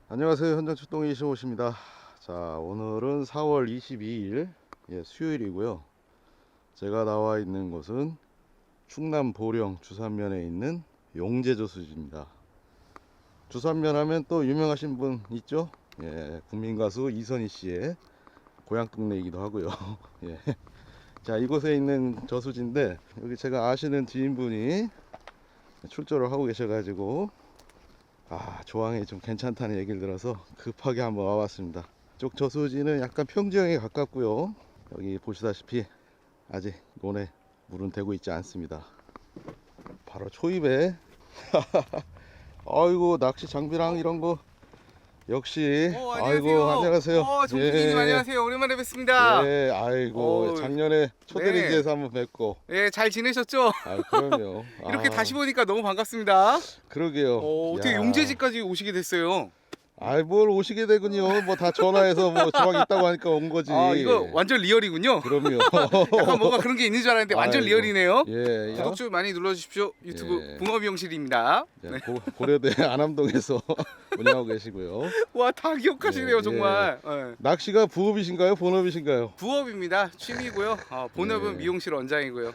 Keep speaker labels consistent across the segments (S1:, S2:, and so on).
S1: 안녕하세요. 현장 출동 25입니다. 자, 오늘은 4월 22일 수요일이고요. 제가 나와 있는 곳은 충남 보령 주산면에 있는 용제저수지입니다. 주산면 하면 또 유명하신 분 있죠? 국민가수 이선희 씨의 고향 동네이기도 하고요. 자, 이곳에 있는 저수지인데 여기 제가 아시는 지인분이 출조를 하고 계셔가지고 조항이 좀 괜찮다는 얘기를 들어서 급하게 한번 와봤습니다. 이쪽 저수지는 약간 평지형에 가깝고요. 여기 보시다시피 아직 논에 물은 대고 있지 않습니다. 바로 초입에 아이고, 낚시 장비랑 이런 거 역시. 아이고, 안녕하세요.
S2: 종필님 안녕하세요. 오랜만에 뵙습니다.
S1: 아이고, 작년에 초대리지에서 한번 뵙고.
S2: 잘 지내셨죠?
S1: 그럼요.
S2: 이렇게 다시 보니까 너무 반갑습니다.
S1: 그러게요.
S2: 어떻게 용제지까지 오시게 됐어요?
S1: 뭘 오시게 되군요. 뭐 다 전화해서 뭐 조항 있다고 하니까 온 거지.
S2: 이거 완전 리얼이군요.
S1: 그럼요.
S2: 약간 뭐가 그런 게 있는 줄 알았는데 완전 리얼이네요.
S1: 예.
S2: 구독 좀 많이 눌러주십시오. 유튜브 붕어미용실입니다.
S1: 고려대 안암동에서 운영하고 계시고요.
S2: 와, 다 기억하시네요, 정말.
S1: 낚시가 부업이신가요? 본업이신가요?
S2: 부업입니다. 취미고요. 본업은 미용실 원장이고요.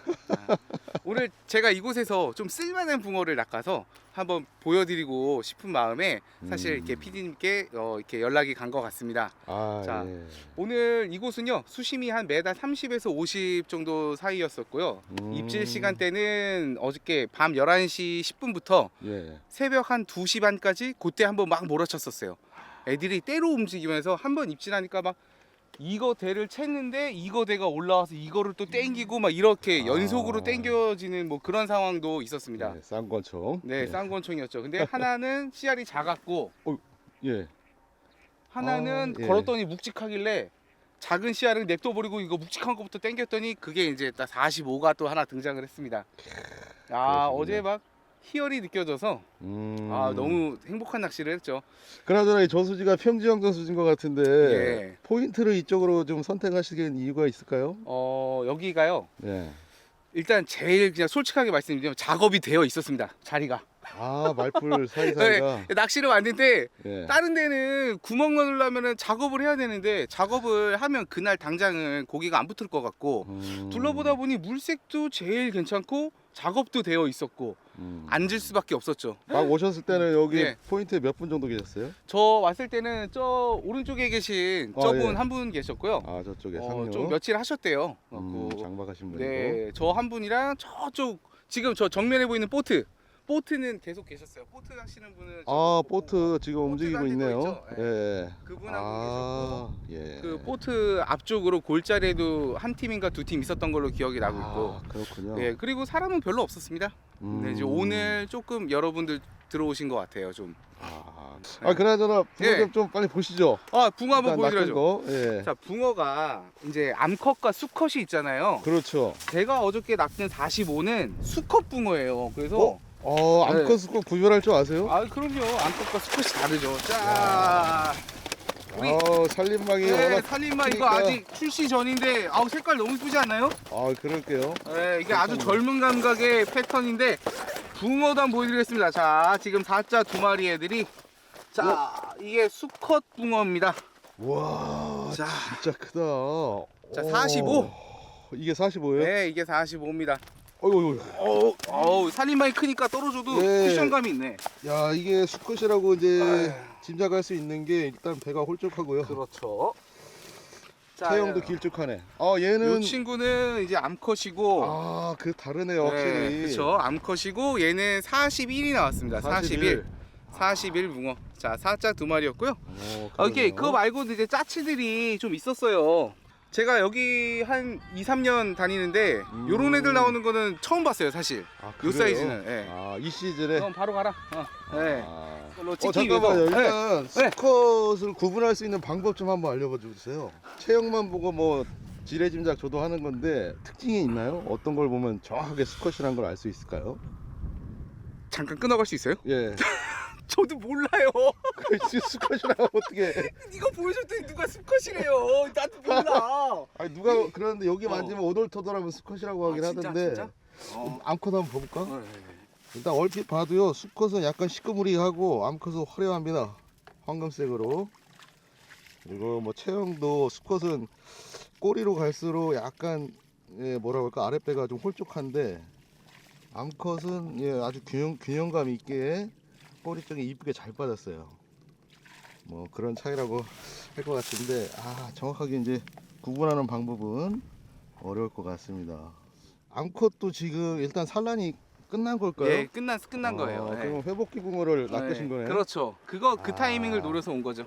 S2: 오늘 제가 이곳에서 좀 쓸만한 붕어를 낚아서 한번 보여드리고 싶은 마음에 사실 이렇게 PD님께 이렇게 연락이 간 것 같습니다. 오늘 이곳은요, 수심이 한 메다 30에서 50 정도 사이였었고요. 입질 시간대는 어저께 밤 11시 10분부터 새벽 한 2시 반까지 그때 한번 막 몰아쳤었어요. 애들이 때로 움직이면서 한번 입질하니까 막 이거 대를 챘는데 이거 대가 올라와서 이거를 또 땡기고 막 이렇게 연속으로 땡겨지는 뭐 그런 상황도 있었습니다.
S1: 쌍권총.
S2: 쌍권총이었죠. 근데 하나는 씨알이 작았고 하나는
S1: 예.
S2: 걸었더니 묵직하길래 작은 씨알을 냅둬버리고 이거 묵직한 것부터 땡겼더니 그게 이제 딱 45가 또 하나 등장을 했습니다. 어제 막 희열이 느껴져서 너무 행복한 낚시를 했죠.
S1: 그나저나 이 저수지가 평지형 저수지인 것 같은데 포인트를 이쪽으로 좀 선택하시게 이유가 있을까요?
S2: 여기가요. 일단 제일 그냥 솔직하게 말씀드리면 작업이 되어 있었습니다. 자리가.
S1: 말풀 사이사이가.
S2: 낚시를 왔는데 다른 데는 구멍 넣으려면 작업을 해야 되는데 작업을 하면 그날 당장은 고기가 안 붙을 것 같고 둘러보다 보니 물색도 제일 괜찮고 작업도 되어 있었고 앉을 수밖에 없었죠.
S1: 막 오셨을 때는 여기 포인트에 몇 분 정도 계셨어요?
S2: 저 왔을 때는 저 오른쪽에 계신 저분 한 분 계셨고요.
S1: 저쪽에 상류.
S2: 좀 며칠 하셨대요.
S1: 장박하신 분이고.
S2: 저 한 분이랑 저쪽 지금 저 정면에 보이는 보트는 계속 계셨어요. 보트 하시는 분은
S1: 보트 지금 움직이고 있네요.
S2: 그분하고 계셨고 그 보트 앞쪽으로 골자리에도 한 팀인가 두 팀 있었던 걸로 기억이 나고 있고.
S1: 그렇군요.
S2: 그리고 사람은 별로 없었습니다. 이제 오늘 조금 여러분들 들어오신 것 같아요, 좀.
S1: 그나저나 붕어 좀 빨리 보시죠.
S2: 붕어 한번 보여드려야죠.
S1: 자,
S2: 붕어가 이제 암컷과 수컷이 있잖아요.
S1: 그렇죠.
S2: 제가 어저께 낚은 45는 수컷 붕어예요. 그래서
S1: 암컷 수컷 구별할 줄 아세요?
S2: 그럼요. 암컷과 수컷이 다르죠. 자, 우리
S1: 살림망이 워낙
S2: 살림망 이거 아직 출시 전인데 색깔 너무 이쁘지 않나요?
S1: 그럴게요.
S2: 이게 아주 젊은 감각의 패턴인데 붕어도 한번 보여드리겠습니다. 자, 지금 4자 2마리 애들이 이게 수컷 붕어입니다.
S1: 와, 진짜 크다.
S2: 자, 45.
S1: 이게 45예요?
S2: 네, 이게 45입니다.
S1: 어이구.
S2: 살림망이 크니까 떨어져도 쿠션감이 있네.
S1: 야, 이게 수컷이라고 이제 짐작할 수 있는 게 일단 배가 홀쭉하고요.
S2: 그렇죠.
S1: 체형도 길쭉하네. 얘는
S2: 이 친구는 이제 암컷이고
S1: 그 다르네요, 확실히.
S2: 그렇죠. 암컷이고 얘는 41이 나왔습니다. 41 붕어. 자, 4자 2마리였고요. 오케이. 그거 말고도 이제 짜치들이 좀 있었어요. 제가 여기 한 2, 3년 다니는데 요런 애들 나오는 거는 처음 봤어요, 사실. 요 사이즈는.
S1: 이 시즌에.
S2: 그럼 바로 가라.
S1: 잠깐만요. 일단 수컷을 구분할 수 있는 방법 좀 한번 알려봐 주세요. 체형만 보고 뭐 지레 짐작 저도 하는 건데 특징이 있나요? 어떤 걸 보면 정확하게 수컷이란 걸 알 수 있을까요?
S2: 잠깐 끊어갈 수 있어요?
S1: 예.
S2: 저도 몰라요.
S1: 수컷이라고 어떻게?
S2: 이거 보여줬더니 누가 수컷이래요. 나도 몰라.
S1: 누가 그러는데 여기 만지면 오돌토돌하면 수컷이라고 하긴 하던데.
S2: 진짜?
S1: 암컷 한번 볼까? 일단 얼핏 봐도요, 수컷은 약간 시꺼무리하고 암컷은 화려합니다. 황금색으로. 그리고 뭐 체형도 수컷은 꼬리로 갈수록 약간 예, 뭐라 그럴까 아랫배가 좀 홀쭉한데 암컷은 예, 아주 균형감 있게 꼬리 쪽이 이쁘게 잘 빠졌어요. 뭐 그런 차이라고 할 것 같은데 정확하게 이제 구분하는 방법은 어려울 것 같습니다. 암컷도 지금 일단 산란이 끝난 걸까요?
S2: 네, 끝난 거예요. 네.
S1: 그럼 회복기 붕어를 낚으신 거네요?
S2: 그렇죠. 그 타이밍을 노려서 온 거죠.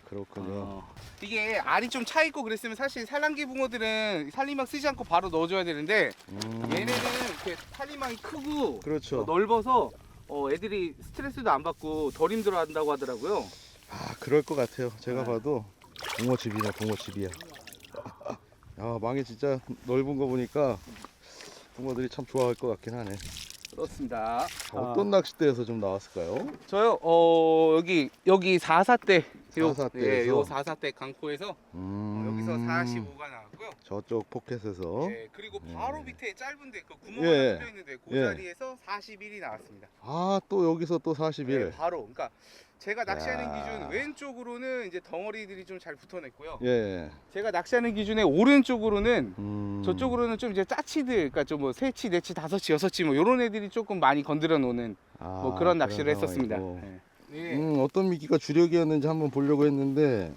S1: 그렇군요.
S2: 이게 알이 좀 차 있고 그랬으면 사실 산란기 붕어들은 산리망 쓰지 않고 바로 넣어줘야 되는데 얘네는 이렇게 산리망이 크고
S1: 그렇죠.
S2: 넓어서 애들이 스트레스도 안 받고 덜 힘들어한다고 하더라고요.
S1: 그럴 것 같아요. 제가
S2: 네.
S1: 봐도 붕어집이네, 붕어집이야. 망이 진짜 넓은 거 보니까 붕어들이 참 좋아할 것 같긴 하네.
S2: 그렇습니다.
S1: 어떤 낚싯대에서 좀 나왔을까요?
S2: 저요 여기 44대 요
S1: 44대
S2: 예,
S1: 에서?
S2: 요 44대 강포에서 여기서 45가 나왔고요.
S1: 저쪽 포켓에서
S2: 예, 그리고 바로 밑에 짧은데 그 구멍
S1: 예.
S2: 하나 뚫려 있는데 그
S1: 예.
S2: 자리에서 41이 나왔습니다.
S1: 또 여기서 또 41.
S2: 네, 바로 그러니까 제가 낚시하는
S1: 야.
S2: 기준 왼쪽으로는 이제 덩어리들이 좀 잘 붙어냈고요.
S1: 예.
S2: 제가 낚시하는 기준에 오른쪽으로는 저쪽으로는 좀 이제 짜치들, 그러니까 좀 뭐 세치, 네치, 다섯치, 여섯치 뭐 이런 애들이 조금 많이 건드려 놓는 뭐 그런 낚시를 했었습니다.
S1: 상황이고.
S2: 네.
S1: 어떤 미끼가 주력이었는지 한번 보려고 했는데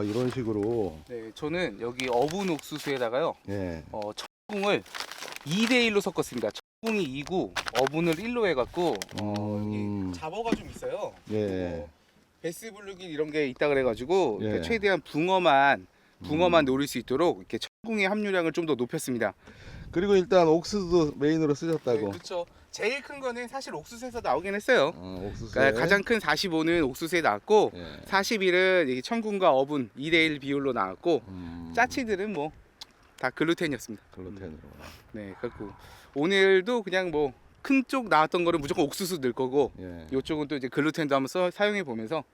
S1: 이런 식으로
S2: 네, 저는 여기 어분 옥수수에다가요,
S1: 예.
S2: 청궁을 2대1로 섞었습니다. 청궁이 2구, 어분을 1로 해갖고 여기 잡어가 좀 있어요.
S1: 예.
S2: 베스 블루길 이런 게 있다 그래가지고
S1: 예.
S2: 이렇게 최대한 붕어만 노릴 수 있도록 이렇게 청궁의 함유량을 좀 더 높였습니다.
S1: 그리고 일단 옥수수도 메인으로 쓰셨다고.
S2: 네, 그렇죠. 제일 큰 거는 사실 옥수수에서 나오긴 했어요.
S1: 옥수수.
S2: 그러니까 가장 큰 45는 옥수수에 나왔고
S1: 예.
S2: 41은 청궁과 어분 2대1 비율로 나왔고 짜치들은 뭐 다 글루텐이었습니다.
S1: 글루텐으로.
S2: 네, 그렇고 오늘도 그냥 뭐 큰 쪽 나왔던 거는 무조건 옥수수 넣을 거고
S1: 예.
S2: 이쪽은 또 이제 글루텐도 한번 사용해 보면서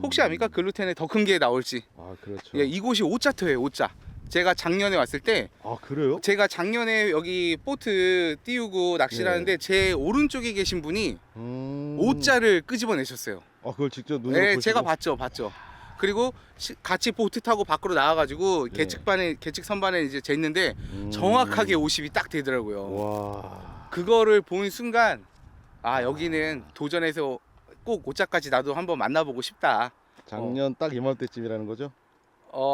S2: 혹시 압니까 글루텐에 더 큰 게 나올지.
S1: 그렇죠.
S2: 예, 이곳이 5자터예요, 5자. 제가 작년에 왔을 때
S1: 그래요?
S2: 제가 작년에 여기 보트 띄우고 낚시를
S1: 예.
S2: 하는데 제 오른쪽에 계신 분이 5자를 끄집어내셨어요.
S1: 그걸 직접 눈으로
S2: 네,
S1: 보시고?
S2: 제가 봤죠. 그리고 같이 보트 타고 밖으로 나와가지고
S1: 예.
S2: 계측 선반에 이제 쟀는데 정확하게 50이 딱 되더라고요.
S1: 와.
S2: 그거를 본 순간 여기는 도전해서 꼭 5자까지 나도 한번 만나보고 싶다.
S1: 작년 딱 이맘때쯤이라는 거죠?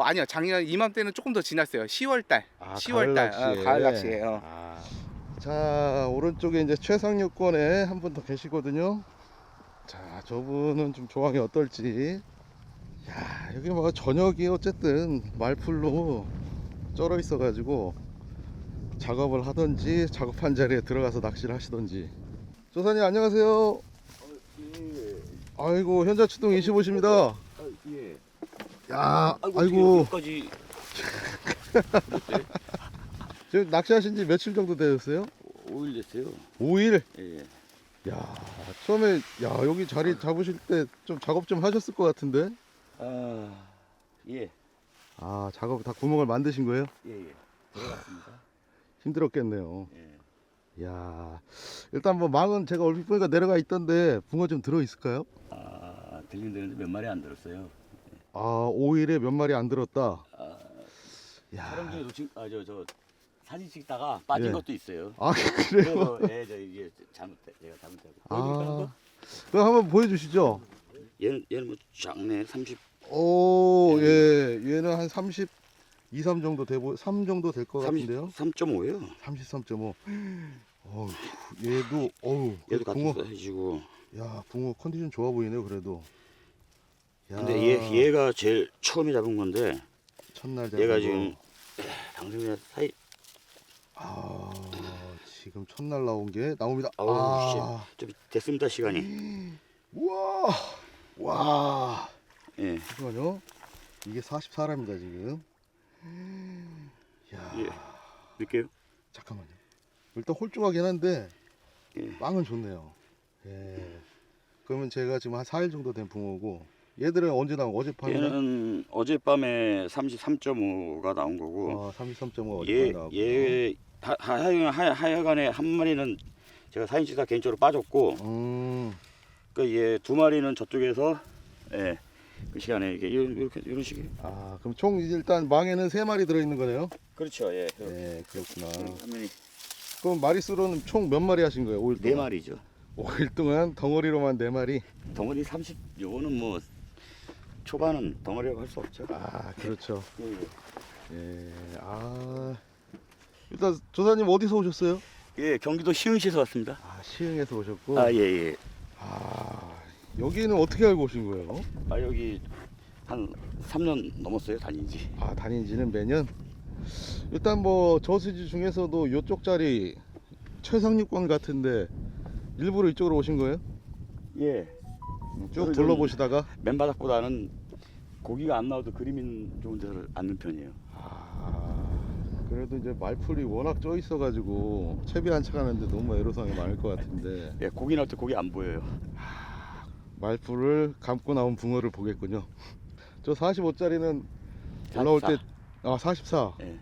S2: 아니요, 작년 이맘때는 조금 더 지났어요. 10월달. 10월달 가을 낚시예요.
S1: 자, 오른쪽에 이제 최상류권에 한 분 더 계시거든요. 자, 저분은 좀 조항이 어떨지. 야, 여기 뭐 저녁이 어쨌든 말풀로 쩔어 있어가지고 작업을 하던지 작업한 자리에 들어가서 낚시를 하시던지. 조사님 안녕하세요.
S3: 예.
S1: 아이고 현자 출동 25입니다.
S3: 예.
S1: 야, 아이고
S3: 여기까지
S1: 지금 낚시하신 지 며칠 정도 되셨어요?
S3: 5일 됐어요.
S1: 5일?
S3: 예.
S1: 야, 처음에 여기 자리 잡으실 때 좀 작업 좀 하셨을 것 같은데.
S3: 예.
S1: 작업 다 구멍을 만드신 거예요?
S3: 예. 들어갔습니다.
S1: 힘들었겠네요.
S3: 예.
S1: 야, 일단 뭐 망은 제가 얼핏 보니까 내려가 있던데 붕어 좀 들어 있을까요?
S3: 들리는데 몇 마리 안 들었어요.
S1: 5일에 몇 마리 안 들었다. 야,
S3: 촬영 중에 놓친 저 사진 찍다가 빠진
S1: 예.
S3: 것도 있어요.
S1: 그래요?
S3: 그래서 저 이게 제가 잘못하고. 보여드릴까요?
S1: 그럼 한번 보여주시죠.
S3: 얘는 뭐 작네. 30.
S1: 오, 예, 얘는 한 32, 3 정도 3 정도 될 것 같은데요.
S3: 3.5예요.
S1: 33.5. 얘도
S3: 얘도
S1: 붕어.
S3: 같은 사이즈고.
S1: 야, 붕어 컨디션 좋아 보이네요, 그래도. 야,
S3: 근데 얘가 제일 처음에 잡은 건데
S1: 첫날 잡은
S3: 얘가
S1: 거.
S3: 지금 방송이나 사이.
S1: 지금 첫날 나온 게 나옵니다.
S3: 좀 됐습니다 시간이.
S1: 우와, 와,
S3: 예.
S1: 잠깐만요. 이게 44입니다 지금. 야,
S3: 예. 넣을게요.
S1: 잠깐만요. 일단 홀쭉하긴 한데
S3: 예.
S1: 빵은 좋네요. 예. 그러면 제가 지금 한 4일 정도 된 붕어고, 얘들은 언제 나온 거? 어젯밤에?
S3: 얘는 어젯밤에 33.5가 나온 거고
S1: 33.5 어젯밤에 나왔고.
S3: 하여간에 한 마리는 제가 사진 찍다 개인적으로 빠졌고
S1: 음,
S3: 그 얘 두 마리는 저쪽에서 그 시간에 이게 이렇게 이런 식이에요.
S1: 아, 그럼 총 일단 망에는 3마리 들어있는 거네요?
S3: 그렇죠. 예.
S1: 네, 그렇구나.
S3: 화면이
S1: 그럼 마리수로는 총 몇 마리 하신 거예요? 5일
S3: 네
S1: 동안?
S3: 마리죠.
S1: 5일 동안 덩어리로만 4마리?
S3: 덩어리 30. 요거는 뭐 초반은 덩어리라고 할 수 없죠.
S1: 아, 그렇죠.
S3: 예, 예.
S1: 예, 아. 일단 조사님 어디서 오셨어요?
S3: 예, 경기도 시흥시에서 왔습니다.
S1: 아, 시흥에서 오셨고.
S3: 아, 예, 예.
S1: 아, 여기는 어떻게 알고 오신 거예요?
S3: 아, 여기 한 3년 넘었어요, 다닌지.
S1: 아, 다닌 지는 매년? 일단 뭐 저수지 중에서도 요쪽 자리 최상위권 같은데 일부러 이쪽으로 오신 거예요?
S3: 예.
S1: 쭉
S3: 좀
S1: 둘러보시다가?
S3: 맨바닥보다는 고기가 안 나와도 그림이 좋은 데를 앉는 편이에요.
S1: 아, 그래도 이제 말풀이 워낙 쪄 있어가지고 채비 안착하는데 너무 애로사항이 많을 것 같은데
S3: 예, 고기 나올 때 고기 안 보여요.
S1: 말풀을 감고 나온 붕어를 보겠군요. 저 45짜리는 올라올 때 44.
S3: 예.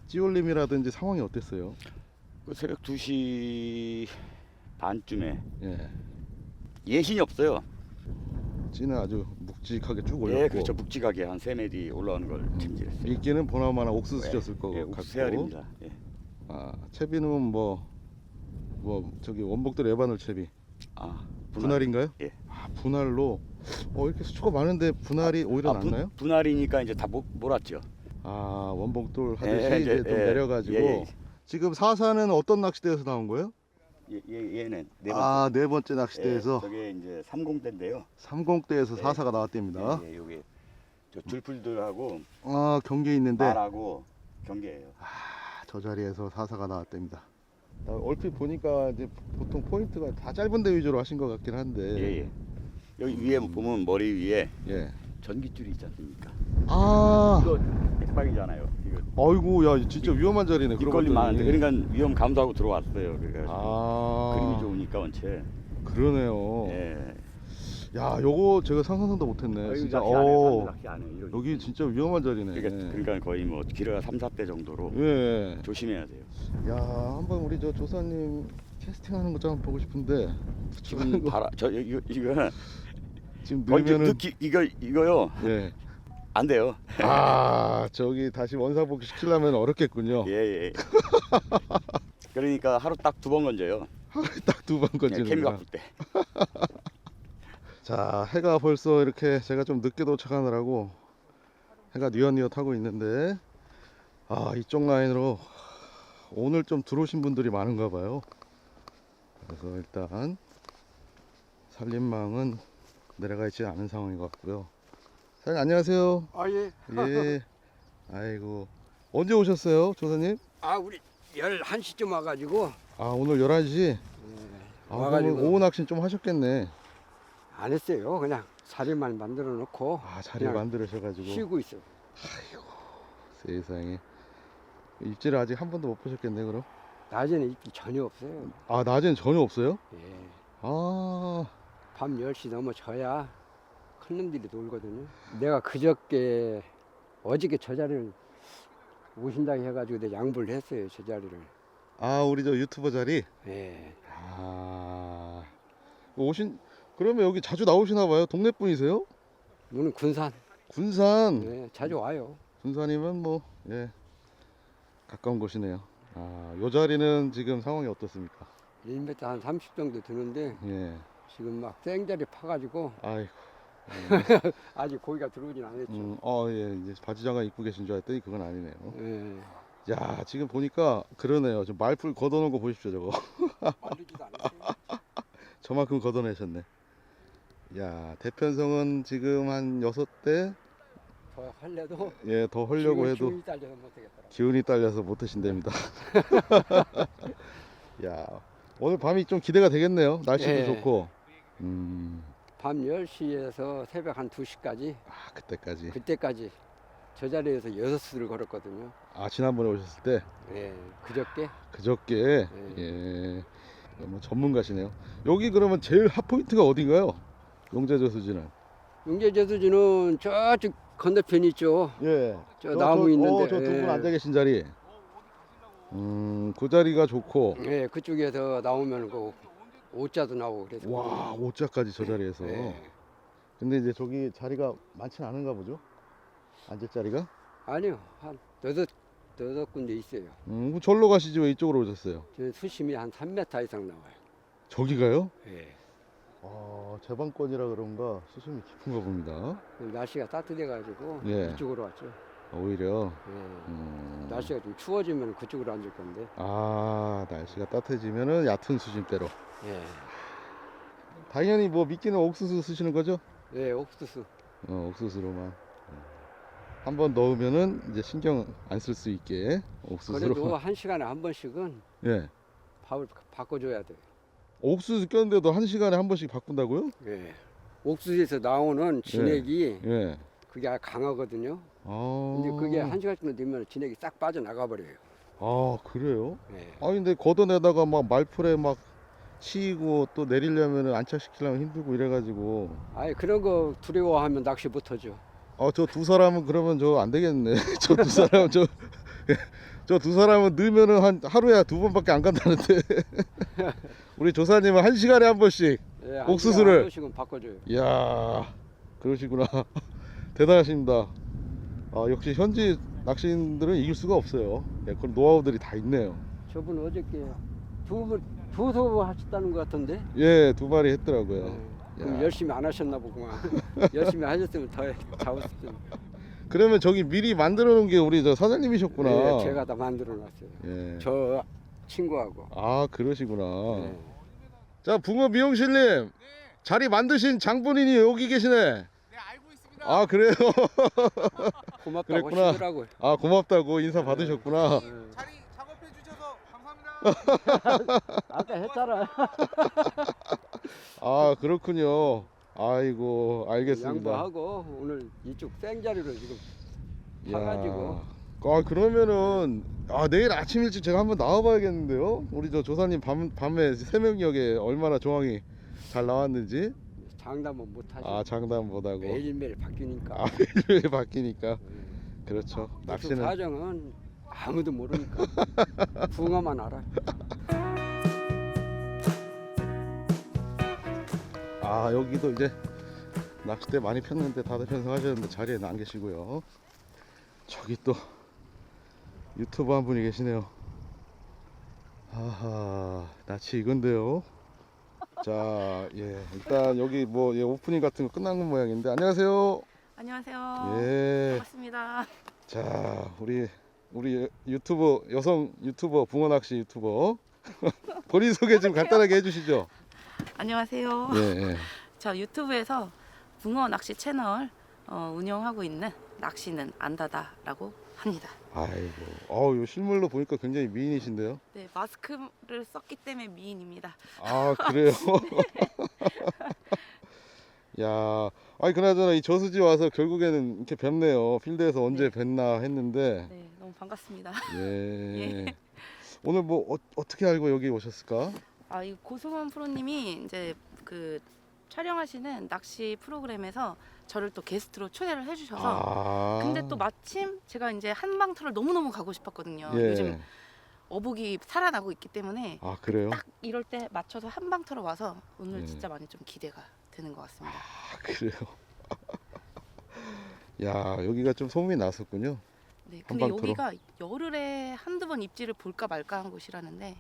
S1: 찌올림이라든지 상황이 어땠어요?
S3: 그 새벽 2시 반쯤에
S1: 예,
S3: 예신이 없어요.
S1: 찌는 아주 묵직하게 쭉 올렸고
S3: 예, 그렇죠. 묵직하게 한 3마리 올라오는 걸 찜질했어요.
S1: 미끼는 보나마나 옥수수였을 거고
S3: 예,
S1: 같고.
S3: 옥수수알입니다. 예.
S1: 아, 채비는 뭐 저기 원복들 에바놀 채비
S3: 아,
S1: 분할인가요?
S3: 예.
S1: 아, 분할로 이렇게 수초가 많은데 분할이 오히려 낫나요?
S3: 분할이니까 이제 다 몰았죠.
S1: 아, 원복돌 하듯이
S3: 예,
S1: 이제 좀 내려가지고
S3: 예,
S1: 지금 사사는 어떤 낚시대에서 나온 거예요?
S3: 얘는 네 번째.
S1: 아, 네 번째 낚시대에서
S3: 저게 이제 30대인데요.
S1: 30대에서
S3: 예.
S1: 사사가 나왔답니다.
S3: 예, 여기 저 줄풀들하고
S1: 아, 경기에 있는데
S3: 말하고 경계예요.
S1: 저 자리에서 사사가 나왔답니다. 얼핏 보니까 이제 보통 포인트가 다 짧은 데 위주로 하신 것 같긴 한데.
S3: 예, 예. 여기 위에 보면 머리 위에
S1: 예.
S3: 전깃줄이 있지 않습니까?
S1: 아,
S3: 이거 백박이잖아요. 이거
S1: 아이고, 야, 진짜 위험한 자리네. 그러고
S3: 뒷걸림
S1: 봤더니.
S3: 많은데 그러니까 위험 감수하고 들어왔어요. 그러니까
S1: 아,
S3: 그림이 좋으니까 원체.
S1: 그러네요.
S3: 예.
S1: 야, 요거 제가 상상도 못했네.
S3: 여기
S1: 진짜.
S3: 낚시 안 해요. 낚시 안 해요. 이런
S1: 여기 진짜 위험한 자리네.
S3: 그러니까 거의 뭐 길이가 3, 4대 정도로
S1: 예.
S3: 조심해야 돼요.
S1: 야, 한번 우리 저 조사님 캐스팅하는 거 좀 한번 보고 싶은데.
S3: 지금 봐라. 저 이거
S1: 지금
S3: 거의
S1: 넣으면은
S3: 이거요.
S1: 예.
S3: 안 돼요.
S1: 아, 저기 다시 원상복귀 시키려면 어렵겠군요.
S3: 예, 예. 그러니까 하루 딱 2번 건져요.
S1: 딱 두 번
S3: 예,
S1: 건지는.
S3: 케미 바쁠 때.
S1: 자, 해가 벌써 이렇게 제가 좀 늦게 도착하느라고 해가 뉘엿뉘엿 하고 있는데, 아, 이쪽 라인으로 오늘 좀 들어오신 분들이 많은가 봐요. 그래서 일단 산림망은 내려가 있지 않은 상황인 것 같고요. 사장님 안녕하세요.
S4: 아, 예.
S1: 예. 아이고, 언제 오셨어요, 조사님?
S4: 아, 우리 11시쯤 와가지고
S1: 아, 오늘 11시? 아,
S4: 와가지고
S1: 그러면 오후 낚시는 좀 하셨겠네.
S4: 안 했어요. 그냥 자리만 만들어 놓고
S1: 아, 자리
S4: 그냥
S1: 만들으셔가지고.
S4: 쉬고 있어.
S1: 세상에. 입질을 아직 한 번도 못 보셨겠네, 그럼?
S4: 낮에는 입질 전혀 없어요.
S1: 아, 낮엔 전혀 없어요?
S4: 예.
S1: 아,
S4: 밤 10시 넘어져야 큰 놈들이 놀거든요. 내가 그저께 어저께 저 자리를 오신다고 해가지고 내가 양보를 했어요. 저 자리를.
S1: 아, 우리 저 유튜버 자리?
S4: 예.
S1: 아, 그러면 여기 자주 나오시나 봐요? 동네 분이세요?
S4: 우리는 군산.
S1: 군산.
S4: 예, 자주 와요.
S1: 군산이면 뭐, 예, 가까운 곳이네요. 아, 요 자리는 지금 상황이 어떻습니까?
S4: 1m 한 30 정도 드는데
S1: 예,
S4: 지금 막 생자리 파가지고
S1: 아이고.
S4: 아직 고기가 들어오진 않았죠.
S1: 예, 이제 바지장갑 입고 계신 줄 알았더니 그건 아니네요.
S4: 예.
S1: 야, 지금 보니까 그러네요. 저 말풀 걷어놓은 거 보십시오, 저거.
S4: 말리지도 않았어요.
S1: 저만큼 걷어내셨네. 야, 대편성은 지금 한 6대?
S4: 더 할래도
S1: 예, 더 하려고 해도
S4: 기운이 딸려서 못하겠더라.
S1: 기운이 딸려서 못 하신답니다. 야, 오늘 밤이 좀 기대가 되겠네요. 날씨도
S4: 예.
S1: 좋고.
S4: 밤 10시에서 새벽 한 2시까지
S1: 아, 그때까지.
S4: 그때까지 저 자리에서 6수를 걸었거든요.
S1: 아, 지난번에 오셨을 때
S4: 예,
S1: 그저께 예. 뭐 전문가시네요. 여기 그러면 제일 핫포인트가 어딘가요? 용제저수지는.
S4: 용제저수지는 저쪽 건너편 있죠.
S1: 예.
S4: 저 나무 있는데.
S1: 저 두 분
S4: 예.
S1: 앉아 계신 자리. 그 자리가 좋고.
S4: 예, 그쪽에서 나오면 그 오자도 나오고 그래서.
S1: 와, 5자까지 저 자리에서.
S4: 예.
S1: 근데 이제 저기 자리가 많지는 않은가 보죠? 앉을 자리가?
S4: 아니요, 한 여덟 군데 있어요.
S1: 그럼 절로 가시지 왜 이쪽으로 오셨어요?
S4: 저 수심이 한 3m 이상 나와요.
S1: 저기가요?
S4: 예.
S1: 제 방권이라 그런가 수심이 깊은가 봅니다.
S4: 날씨가 따뜻해가지고
S1: 예.
S4: 이쪽으로 왔죠.
S1: 오히려.
S4: 예. 날씨가 좀 추워지면 그쪽으로 앉을 건데.
S1: 날씨가 따뜻해지면은 얕은 수심대로.
S4: 예.
S1: 당연히 뭐 미끼는 옥수수 쓰시는 거죠?
S4: 예, 옥수수.
S1: 옥수수로만. 한번 넣으면은 이제 신경 안 쓸 수 있게
S4: 그래도
S1: 옥수수로.
S4: 한 시간에 한 번씩은
S1: 예.
S4: 밥을 바꿔줘야 돼.
S1: 옥수수 꼈는데도 한 시간에 한 번씩 바꾼다고요?
S4: 예. 옥수수에서 나오는 진액이
S1: 예.
S4: 그게 강하거든요.
S1: 아.
S4: 근데 그게 한 시간 정도 되면 진액이 싹 빠져나가 버려요.
S1: 그래요?
S4: 예.
S1: 근데 걷어내다가 막 말풀에 막 치이고 또 내리려면은 안착시키려면 힘들고 이래가지고.
S4: 아예 그런 거 두려워하면 낚시 못 하죠.
S1: 저 두 사람은 그러면 저 안 되겠네. 저 두 사람 저 두 사람은 넣으면은 한 하루에 두 번밖에 안 간다는데. 우리 조사님은 한 시간에 한 번씩.
S4: 예,
S1: 옥수수를.
S4: 한 번씩은 바꿔줘요.
S1: 이야, 그러시구나. 대단하십니다. 역시 현지 낚시인들은 이길 수가 없어요. 예, 그런 노하우들이 다 있네요.
S4: 저분 어저께 두서 하셨다는 것 같은데.
S1: 예, 두 마리 했더라고요.
S4: 예. 그럼
S1: 야.
S4: 열심히 안 하셨나 보구만. 열심히 하셨으면 더 잡았을 텐데.
S1: 그러면 저기 미리 만들어 놓은 게 우리 저 사장님이셨구나.
S4: 예, 제가 다 만들어 놨어요.
S1: 예.
S4: 저 친구하고.
S1: 그러시구나.
S4: 예.
S1: 자, 붕어 미용실님. 자리 만드신 장본인이 여기 계시네.
S2: 네, 알고 있습니다.
S1: 그래요?
S4: 고맙다고
S1: 그랬구나.
S4: 하시더라고요.
S1: 고맙다고 인사 받으셨구나.
S4: 예.
S2: 자리 작업해 주셔서 감사합니다.
S4: 아까 했잖아.
S1: 그렇군요. 아이고, 알겠습니다.
S4: 양보하고 오늘 이쪽 생자리로 지금
S1: 야.
S4: 사가지고.
S1: 그러면은 내일 아침 일찍 제가 한번 나와봐야겠는데요. 우리 저 조사님 밤에 새벽녘에 얼마나 조항이 잘 나왔는지.
S4: 장담은 못 하죠.
S1: 장담 못하고
S4: 매일매일 바뀌니까.
S1: 매일 바뀌니까.
S4: 예.
S1: 그렇죠.
S4: 그
S1: 낚시는
S4: 사정은 아무도 모르니까 붕어만 알아.
S1: 여기도 이제 낚싯대 많이 폈는데 다들 편성하셨는데 자리에는 안 계시고요. 저기 또 유튜버 한 분이 계시네요. 낯이 이건데요. 자, 일단 여기 뭐 오프닝 같은 거 끝난 건 모양인데. 안녕하세요.
S5: 안녕하세요.
S1: 예.
S5: 반갑습니다.
S1: 자, 우리 유튜버, 여성 유튜버, 붕어 낚시 유튜버 본인 소개 좀 간단하게 해주시죠.
S5: 안녕하세요.
S1: 예.
S5: 저 유튜브에서 붕어 낚시 채널 운영하고 있는 낚시는 안다다라고 합니다.
S1: 아이고, 요 실물로 보니까 굉장히 미인이신데요.
S5: 네, 마스크를 썼기 때문에 미인입니다.
S1: 그래요? 야, 그나저나 이 저수지 와서 결국에는 이렇게 뵙네요. 필드에서 언제
S5: 네.
S1: 뵀나 했는데.
S5: 네, 너무 반갑습니다.
S1: 예.
S5: 예.
S1: 오늘 뭐 어떻게 알고 여기 오셨을까?
S5: 이 고승원 프로님이 이제 그 촬영하시는 낚시 프로그램에서 저를 또 게스트로 초대를 해주셔서 근데 또 마침 제가 이제 한방터를 너무너무 가고 싶었거든요.
S1: 예.
S5: 요즘 어복이 살아나고 있기 때문에
S1: 그래요?
S5: 딱 이럴 때 맞춰서 한방터로 와서 오늘
S1: 예.
S5: 진짜 많이 좀 기대가 되는 것 같습니다.
S1: 그래요? 야, 여기가 좀 소문이 났었군요.
S5: 네, 근데
S1: 한방터로?
S5: 여기가 열흘에 한두 번 입질을 볼까 말까 한 곳이라는데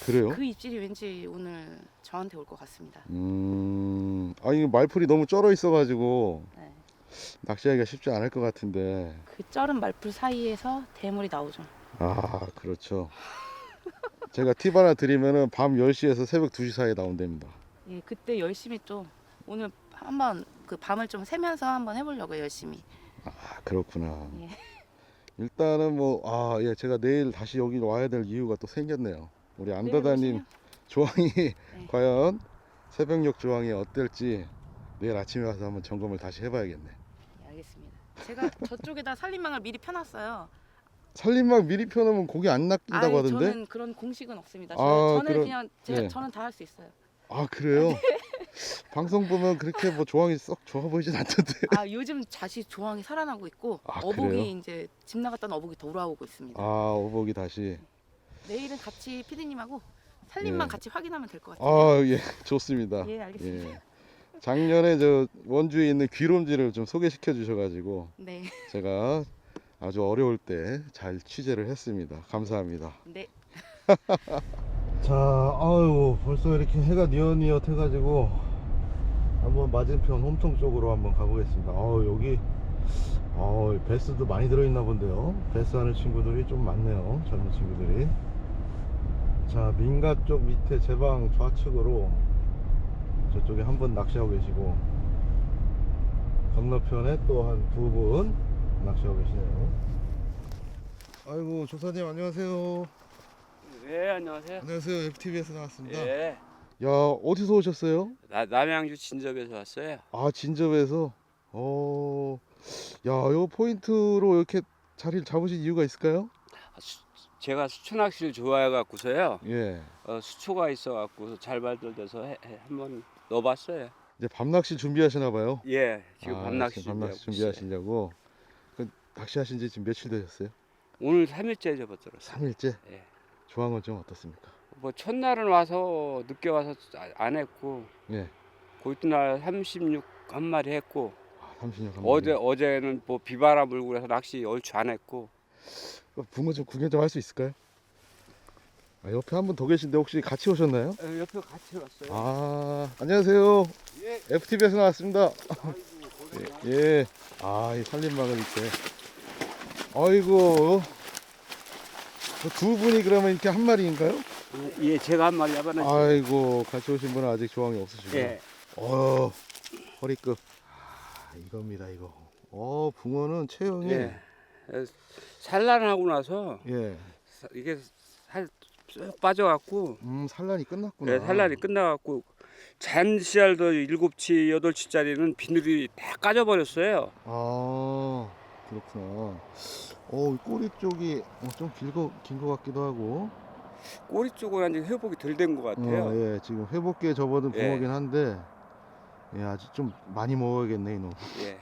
S1: 그래요?
S5: 그 입질이 왠지 오늘 저한테 올 것 같습니다.
S1: 이거 말풀이 너무 쩔어 있어가지고
S5: 네.
S1: 낚시하기가 쉽지 않을 것 같은데.
S5: 그 쩔은 말풀 사이에서 대물이 나오죠.
S1: 그렇죠. 제가 팁 하나 드리면은 밤 10시에서 새벽 2시 사이에 나온답니다.
S5: 예, 그때 열심히 좀 오늘 한번 그 밤을 좀 새면서 한번 해보려고요, 열심히.
S1: 그렇구나.
S5: 예.
S1: 일단은 제가 내일 다시 여기 와야 될 이유가 또 생겼네요. 우리 안다다님 조항이 과연 새벽녘 조항이 어떨지 내일 아침에 와서 한번 점검을 다시 해봐야겠네.
S5: 예, 알겠습니다. 제가 저쪽에다 살림망을 미리 펴놨어요.
S1: 살림막 미리 펴놓으면 고기 안 낚인다고 하던데?
S5: 저는 그런 공식은 없습니다. 저는 그냥
S1: 예.
S5: 저는 다 할 수 있어요.
S1: 그래요? 방송 보면 그렇게 뭐 조항이 썩 좋아 보이진 않던데.
S5: 요즘 다시 조항이 살아나고 있고
S1: 그래요?
S5: 어복이 이제 집 나갔던 어복이 돌아오고 있습니다.
S1: 오복이 다시.
S5: 내일은 같이 피디님하고 살림만
S1: 예.
S5: 같이 확인하면 될 것 같아요.
S1: 예, 좋습니다.
S5: 예, 알겠습니다.
S1: 작년에 저 원주에 있는 귀롬지를 좀 소개시켜 주셔가지고
S5: 네.
S1: 제가 아주 어려울 때 잘 취재를 했습니다. 감사합니다.
S5: 네.
S1: 자, 아유, 벌써 이렇게 해가 뉘엿뉘엿 해가지고 한번 맞은편 홈통 쪽으로 한번 가보겠습니다. 여기 베스도 많이 들어있나 본데요. 베스 하는 친구들이 좀 많네요. 젊은 친구들이. 자, 민가 쪽 밑에 제방 좌측으로 저쪽에 한 분 낚시하고 계시고, 건너편에 또 한 두 분 낚시하고 계시네요. 아이고, 조사님 안녕하세요.
S6: 네, 안녕하세요.
S1: 안녕하세요. FTV에서 나왔습니다.
S6: 예,
S1: 야, 어디서 오셨어요?
S6: 남양주 진접에서 왔어요.
S1: 아, 진접에서. 야, 요 포인트로 이렇게 자리를 잡으신 이유가 있을까요?
S6: 제가 수초 낚시를 좋아해갖고서요.
S1: 예.
S6: 수초가 있어갖고 잘 발달돼서 한번 넣어봤어요.
S1: 이제 밤낚시 준비하시나 봐요.
S6: 예, 지금 밤낚시
S1: 지금 밤낚시
S6: 준비하고 있어요.
S1: 준비하시려고. 그 낚시하신 지 지금 며칠 되셨어요?
S6: 오늘 3일째 접어들었어요.
S1: 3일째?
S6: 예.
S1: 조항은 좀 어떻습니까?
S6: 뭐 첫날은 와서 늦게 와서 안 했고,
S1: 예.
S6: 그 이튿날 36 한 마리 했고,
S1: 아, 36.
S6: 어제는 뭐 비바람 불고 그래서 낚시 얼추 안 했고.
S1: 붕어 좀 구경 좀 할 수 있을까요? 아, 옆에 한 분 더 계신데 혹시 같이 오셨나요?
S6: 옆에 같이 왔어요.
S1: 아, 안녕하세요. FTV에서 나왔습니다. 예. 아, 이 살림막을 이렇게. 아이고. 두 분이 그러면 이렇게 한 마리인가요?
S6: 예, 제가 한 마리 잡아냈어요.
S1: 아이고, 같이 오신 분은 아직 조항이 없으시고.
S6: 예.
S1: 허리급. 아, 이겁니다, 이거. 붕어는 체형이.
S6: 예. 산란하고 나서
S1: 예.
S6: 이게 살 쏙 빠져갖고
S1: 산란이 끝났구나.
S6: 네, 산란이 끝나갖고 잔씨알도 7치, 8치짜리는 비늘이 다 까져버렸어요.
S1: 아, 그렇구나. 이 꼬리 쪽이 좀 긴 것 같기도 하고.
S6: 꼬리 쪽은 아직 회복이 덜 된 것 같아요.
S1: 예, 지금 회복기에 접어든
S6: 예.
S1: 붕어긴 한데, 예, 아직 좀 많이 먹어야겠네, 이놈.
S6: 예,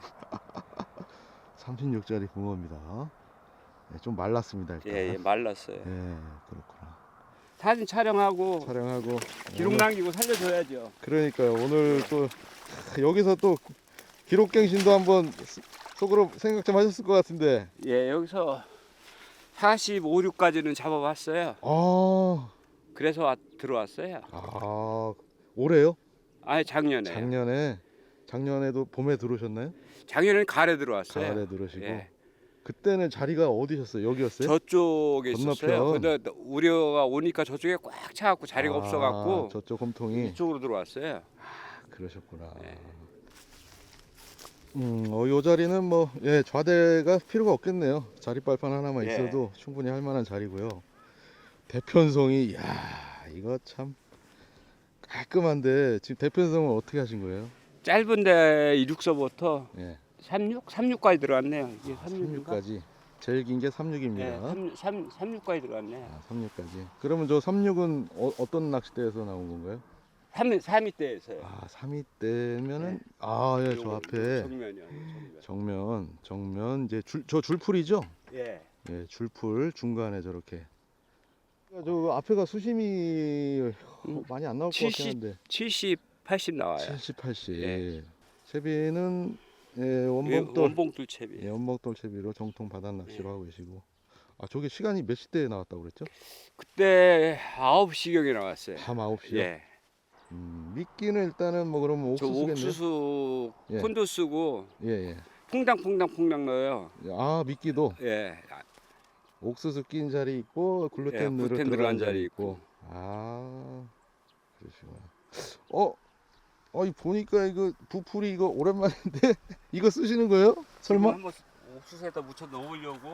S1: 36짜리 붕어입니다. 예, 좀 말랐습니다, 일단.
S6: 예, 말랐어요.
S1: 예, 그렇구나.
S6: 사진 촬영하고
S1: 촬영하고.
S6: 기록
S1: 오늘-
S6: 남기고 살려줘야죠.
S1: 그러니까요. 오늘 또 여기서 또 기록갱신도 한번 속으로 생각 좀 하셨을 것 같은데.
S6: 예, 여기서 45, 6까지는 잡아봤어요.
S1: 아,
S6: 그래서 들어왔어요.
S1: 올해요?
S6: 아니 작년에.
S1: 작년에도 봄에 들어오셨나요?
S6: 작년에는 가을에 들어왔어요.
S1: 가을에 들어오시고.
S6: 예.
S1: 그때는 자리가 어디셨어요? 여기였어요?
S6: 저쪽에 있었어요.
S1: 건너편.
S6: 근데 우려가 오니까 저쪽에 꽉 차갖고 자리가 없어갖고
S1: 저쪽 홈통이.
S6: 이쪽으로 들어왔어요.
S1: 그러셨구나.
S6: 네.
S1: 요 자리는 뭐, 예, 좌대가 필요가 없겠네요. 자리빨판 하나만
S6: 예.
S1: 있어도 충분히 할 만한 자리고요. 대편성이, 야, 이거 참 깔끔한데, 지금 대편성은 어떻게 하신 거예요?
S6: 짧은데 이륙서부터
S1: 예,
S6: 36까지 들어왔네요. 이게 36인가?
S1: 36까지. 제일 긴 게 36입니다.
S6: 네, 36까지 들어왔네.
S1: 36까지. 그러면 저 36은 어떤 낚싯대에서 나온 건가요?
S6: 3위 때에서요.
S1: 3위 때면은,
S6: 네.
S1: 예, 저 앞에.
S6: 정면이요.
S1: 정면, 이제 저 줄풀이죠?
S6: 예.
S1: 예, 줄풀 중간에 저렇게. 저 앞에가 수심이 많이 안 나올 것 같긴
S6: 70,
S1: 한데.
S6: 70, 80 나와요.
S1: 70, 80.
S6: 예.
S1: 채비는 예,
S6: 예,
S1: 원봉돌.
S6: 원봉돌 채비.
S1: 예, 원봉돌 채비로 정통 바닥 낚시로
S6: 예.
S1: 하고 계시고. 저게 시간이 몇 시대에 나왔다고 그랬죠?
S6: 그때 9시경에 나왔어요.
S1: 밤 9시요?
S6: 예.
S1: 미끼는 일단은 뭐 그러면
S6: 저
S1: 옥수수겠네요.
S6: 옥수수
S1: 예.
S6: 콘도 쓰고
S1: 예, 예.
S6: 퐁당퐁당 넣어요.
S1: 미끼도
S6: 예.
S1: 옥수수 낀 자리 있고 글루텐으로
S6: 글루텐
S1: 들어간
S6: 들어간
S1: 자리
S6: 자리
S1: 있고. 그러시구나. 이 보니까 이거 부풀이 이거 오랜만인데 이거 쓰시는 거예요? 설마?
S6: 한번 옥수수에다 묻혀 넣으려고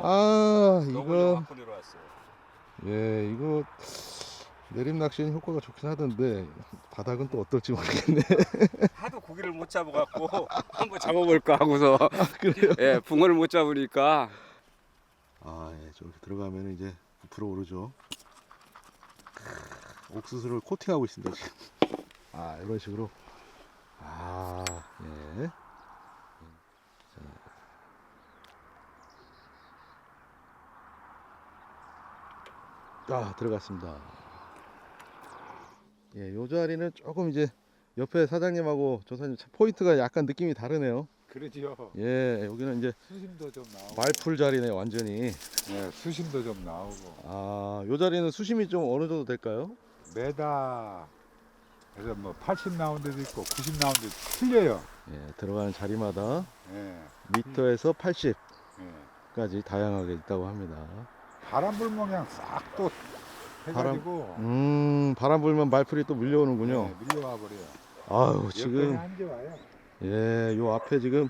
S1: 이거
S6: 갖고 내려왔어요.
S1: 예, 이거 내림 낚시는 효과가 좋긴 하던데 바닥은 또 어떨지 모르겠네.
S6: 하도 고기를 못 잡아갖고 한번 잡아볼까 하고서
S1: 그래요?
S6: 예, 붕어를 못 잡으니까
S1: 예, 저렇게 들어가면 이제 부풀어 오르죠. 옥수수를 코팅하고 있습니다 지금. 이런 식으로. 예. 들어갔습니다. 예, 요 자리는 조금 이제 옆에 사장님하고 조사님 포인트가 약간 느낌이 다르네요.
S7: 그러지요.
S1: 예, 여기는 이제
S7: 수심도 좀 나오고.
S1: 말풀 자리네 완전히.
S7: 예, 수심도 좀 나오고.
S1: 아, 요 자리는 수심이 좀 어느 정도 될까요?
S7: 메다 그래서 뭐 80 나온 데도 있고 90 나온 데도 틀려요.
S1: 예, 들어가는 자리마다
S7: 예,
S1: 미터에서 80까지
S7: 예.
S1: 다양하게 있다고 합니다.
S7: 바람 불면 그냥 싹 또 해가지고
S1: 바람 불면 말풀이 또 밀려오는군요.
S7: 예, 밀려와 버려요.
S1: 아유,
S7: 옆에는
S1: 지금
S7: 한개 와요.
S1: 예, 요 앞에 지금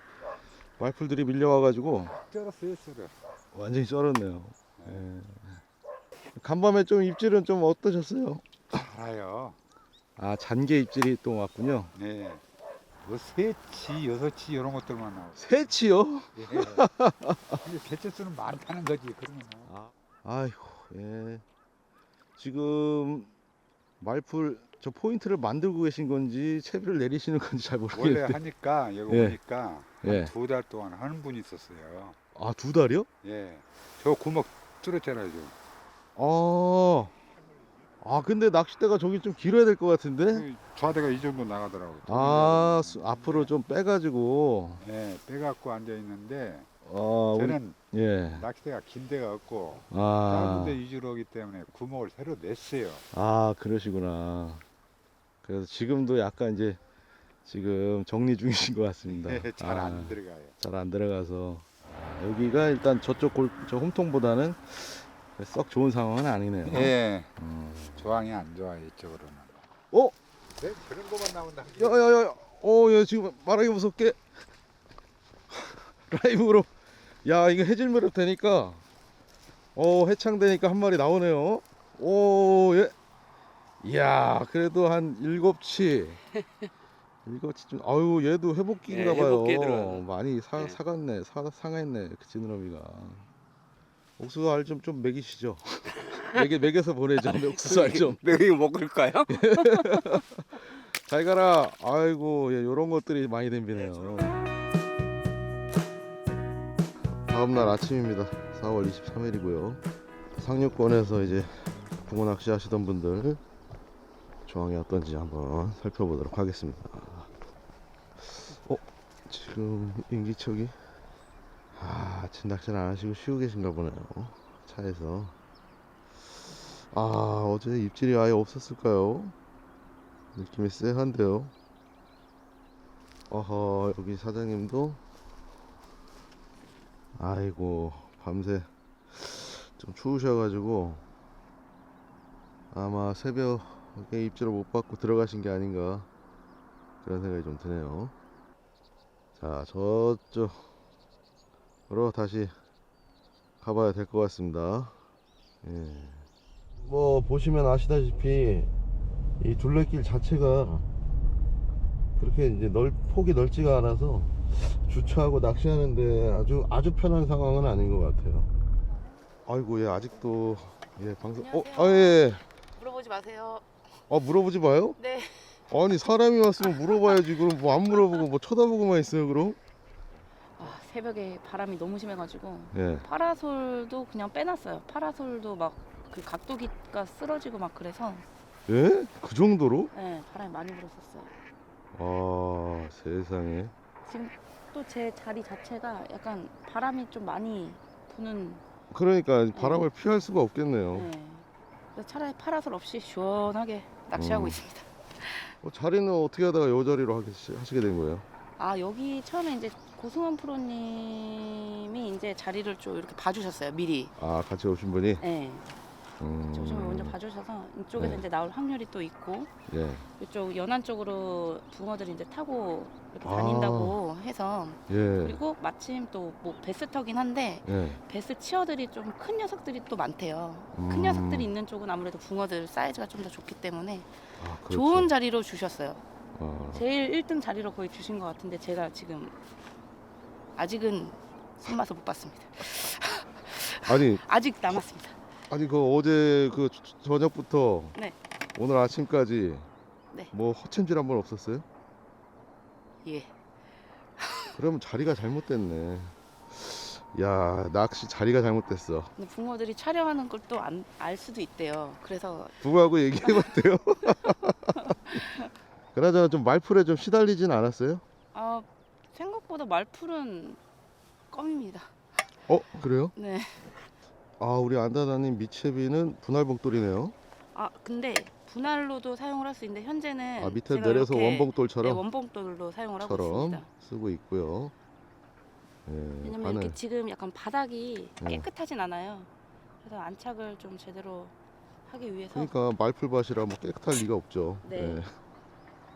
S1: 말풀들이 밀려와가지고
S7: 쩔었어요, 쩔어.
S1: 완전히 쩔었네요. 예. 간밤에 좀 입질은 좀 어떠셨어요?
S7: 알아요.
S1: 아, 잔개 입질이 또 왔군요.
S7: 네. 뭐 새치, 여섯치 이런 것들만 나오고.
S1: 새치요?
S7: 예. 근데 개체수는 많다는 거지. 그러면.
S1: 아이고, 예. 지금 말풀 저 포인트를 만들고 계신 건지 채비를 내리시는 건지 잘
S7: 원래
S1: 모르겠는데.
S7: 하니까 여기
S1: 예.
S7: 오니까
S1: 예.
S7: 2달 동안 하는 분이 있었어요.
S1: 아, 2달이요?
S7: 예. 저 구멍 뚫었잖아요, 지금.
S1: 근데 낚싯대가 저기 좀 길어야 될 것 같은데?
S7: 그 좌대가 이 정도 나가더라고요.
S1: 아, 앞으로 좀 빼가지고.
S7: 예, 빼갖고 앉아 있는데
S1: 우리,
S7: 저는
S1: 예.
S7: 낚싯대가 긴 데가 없고
S1: 아,
S7: 짧은 데 위주로 하기 때문에 구멍을 새로 냈어요.
S1: 그러시구나. 그래서 지금도 약간 이제 지금 정리 중이신 것 같습니다.
S7: 잘 안 들어가요.
S1: 잘 안 들어가서. 여기가 일단 저쪽 저 홈통보다는 썩 좋은 상황은 아니네요.
S7: 예.
S1: 음.
S7: 조항이 안 좋아요, 이쪽으로는.
S1: 어?
S7: 네, 그런 것만 나온다.
S1: 야야야, 얘 지금 말하기 무섭게 라이브로. 야, 이거 해질무렵 되니까 해창되니까 한 마리 나오네요. 예. 이야, 그래도 한 7치. 7치 좀. 아유, 얘도 회복기인가
S6: 네,
S1: 봐요.
S6: 회복기에 들어가요.
S1: 많이
S6: 네.
S1: 사갔네. 상했네. 그 지느러미가. 옥수수 알 좀 먹이시죠. 먹여서 보내죠. 옥수수 알 좀.
S6: 이거 먹을까요?
S1: 잘 가라. 아이고, 예, 요런 것들이 많이 덤비네요. 다음날 아침입니다. 4월 23일이고요. 상류권에서 이제 붕어 낚시 하시던 분들 조항이 어떤지 한번 살펴보도록 하겠습니다. 지금 인기척이 아침 낚시는 안 하시고 쉬고 계신가 보네요. 차에서. 어제 입질이 아예 없었을까요? 느낌이 쎄한데요. 여기 사장님도 아이고, 밤새 좀 추우셔가지고 아마 새벽에 입질을 못 받고 들어가신 게 아닌가 그런 생각이 좀 드네요. 자, 저쪽으로 다시 가봐야 될 것 같습니다. 예. 뭐 보시면 아시다시피 이 둘레길 자체가 그렇게 이제 폭이 넓지가 않아서 주차하고 낚시하는데 아주 편한 상황은 아닌 것 같아요. 아이고, 예, 아직도 방송.
S5: 안녕하세요.
S1: 예.
S5: 물어보지 마세요.
S1: 물어보지 마요?
S5: 네.
S1: 아니, 사람이 왔으면 물어봐야지. 그럼 뭐 안 물어보고 뭐 쳐다보고만 있어요, 그럼?
S5: 새벽에 바람이 너무 심해가지고
S1: 예.
S5: 파라솔도 그냥 빼놨어요. 파라솔도 막 그 각도기가 쓰러지고 막 그래서
S1: 예? 그 정도로?
S5: 네, 바람이 많이 불었었어요.
S1: 세상에.
S5: 지금 또 제 자리 자체가 약간 바람이 좀 많이 부는.
S1: 그러니까 바람을 피할 수가 없겠네요.
S5: 네. 그래서 차라리 파라솔 없이 시원하게 낚시하고 있습니다.
S1: 자리는 어떻게 하다가 이 자리로 하시게 된 거예요?
S5: 여기 처음에 이제 고승원 프로님이 이제 자리를 좀 이렇게 봐주셨어요, 미리.
S1: 같이 오신 분이?
S5: 네. 조심히 먼저 봐주셔서 이쪽에서
S1: 네.
S5: 이제 나올 확률이 또 있고,
S1: 예.
S5: 이쪽 연안 쪽으로 붕어들이 이제 타고 이렇게 다닌다고 해서.
S1: 예.
S5: 그리고 마침 또 뭐 베스터긴 한데
S1: 예.
S5: 베스 치어들이 좀 큰 녀석들이 또 많대요.
S1: 음.
S5: 큰 녀석들이 있는 쪽은 아무래도 붕어들 사이즈가 좀 더 좋기 때문에
S1: 그렇죠.
S5: 좋은 자리로 주셨어요.
S1: 아,
S5: 제일 1등 자리로 거의 주신 것 같은데 제가 지금 아직은 손맛을 못 봤습니다. 아직 남았습니다.
S1: 아니 어제 그 저녁부터
S5: 네.
S1: 오늘 아침까지
S5: 네.
S1: 뭐 허챔질 한 번 없었어요?
S5: 예.
S1: 그러면 자리가 잘못됐네. 야, 낚시 자리가 잘못됐어.
S5: 근데 붕어들이 촬영하는 걸 또 알 수도 있대요. 그래서
S1: 부부하고 얘기해봤대요. 그나저나 좀 말풀에 좀 시달리진 않았어요?
S5: 아, 생각보다 말풀은 껌입니다.
S1: 그래요?
S5: 네.
S1: 아, 우리 안다다님 미채비는 분할 봉돌이네요.
S5: 아, 근데 분할로도 사용을 할 수 있는데 현재는
S1: 아, 밑에
S5: 제가
S1: 내려서
S5: 이렇게,
S1: 원봉돌처럼
S5: 네, 원봉돌로 사용을 하고
S1: 처럼
S5: 있습니다.
S1: 쓰고 있고요. 예,
S5: 왜냐면
S1: 바늘.
S5: 이렇게 지금 약간 바닥이
S1: 네.
S5: 깨끗하진 않아요. 그래서 안착을 좀 제대로 하기 위해서
S1: 그러니까 말풀밭이라 뭐 깨끗할 리가 없죠.
S5: 네.
S1: 예.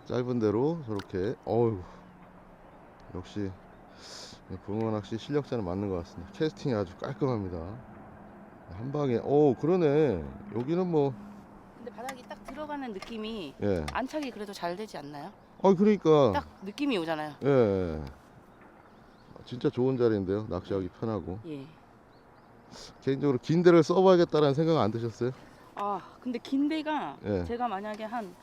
S1: 짧은 대로 저렇게. 어우, 역시 붕어 낚시 실력자는 맞는 것 같습니다. 캐스팅이 아주 깔끔합니다. 한 방에. 그러네. 여기는 뭐.
S5: 근데 바닥이 딱 들어가는 느낌이
S1: 예.
S5: 안착이 그래도 잘 되지 않나요?
S1: 그러니까.
S5: 딱 느낌이 오잖아요.
S1: 예. 진짜 좋은 자리인데요. 낚시하기 편하고.
S5: 예.
S1: 개인적으로 긴 데를 써봐야겠다라는 생각 안 드셨어요?
S5: 아, 근데 긴 데가
S1: 예.
S5: 제가 만약에 한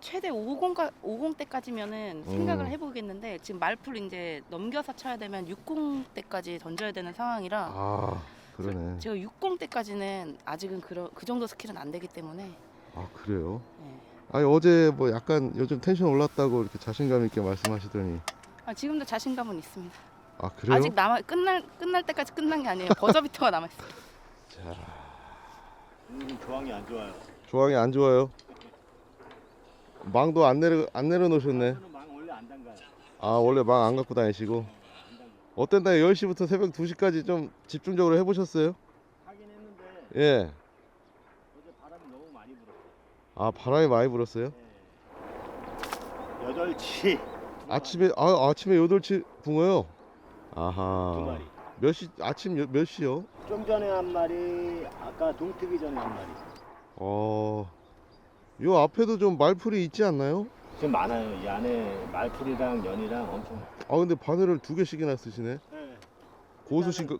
S5: 최대 50대까지면은 생각을 해보겠는데 지금 말풀 이제 넘겨서 쳐야 되면 60대까지 던져야 되는 상황이라
S1: 아, 그러네.
S5: 제가 60대까지는 아직은 그 정도 스킬은 안 되기 때문에
S1: 아, 그래요?
S5: 예.
S1: 아니, 어제 뭐 약간 요즘 텐션 올랐다고 이렇게 자신감 있게 말씀하시더니.
S5: 아, 지금도 자신감은 있습니다.
S1: 아, 그래요?
S5: 아직 끝날 때까지 끝난 게 아니에요. 버저비터가 남아 있어요.
S3: 조항이 안 좋아요.
S1: 조항이 안 좋아요. 망도 안 내려놓으셨네.
S3: 망 원래 안 담가요.
S1: 아, 원래 망 안 갖고 다니시고. 어땠나요? 10시부터 새벽 2시까지 좀 집중적으로 해보셨어요?
S3: 하긴 했는데
S1: 예.
S3: 어제 바람이 너무 많이 불었어요.
S1: 아, 바람이 많이 불었어요?
S3: 8시
S1: 아침에 8시 붕어요?
S3: 두
S1: 아하.
S3: 마리.
S1: 아침 몇 시요?
S3: 좀 전에 한 마리, 아까 동 트기 전에 한 마리.
S1: 요 앞에도 좀 말풀이 있지 않나요?
S3: 지금 많아요. 이 안에 말풀이랑 연이랑 엄청.
S1: 아, 근데 바늘을 2개씩이나 쓰시네.
S3: 네.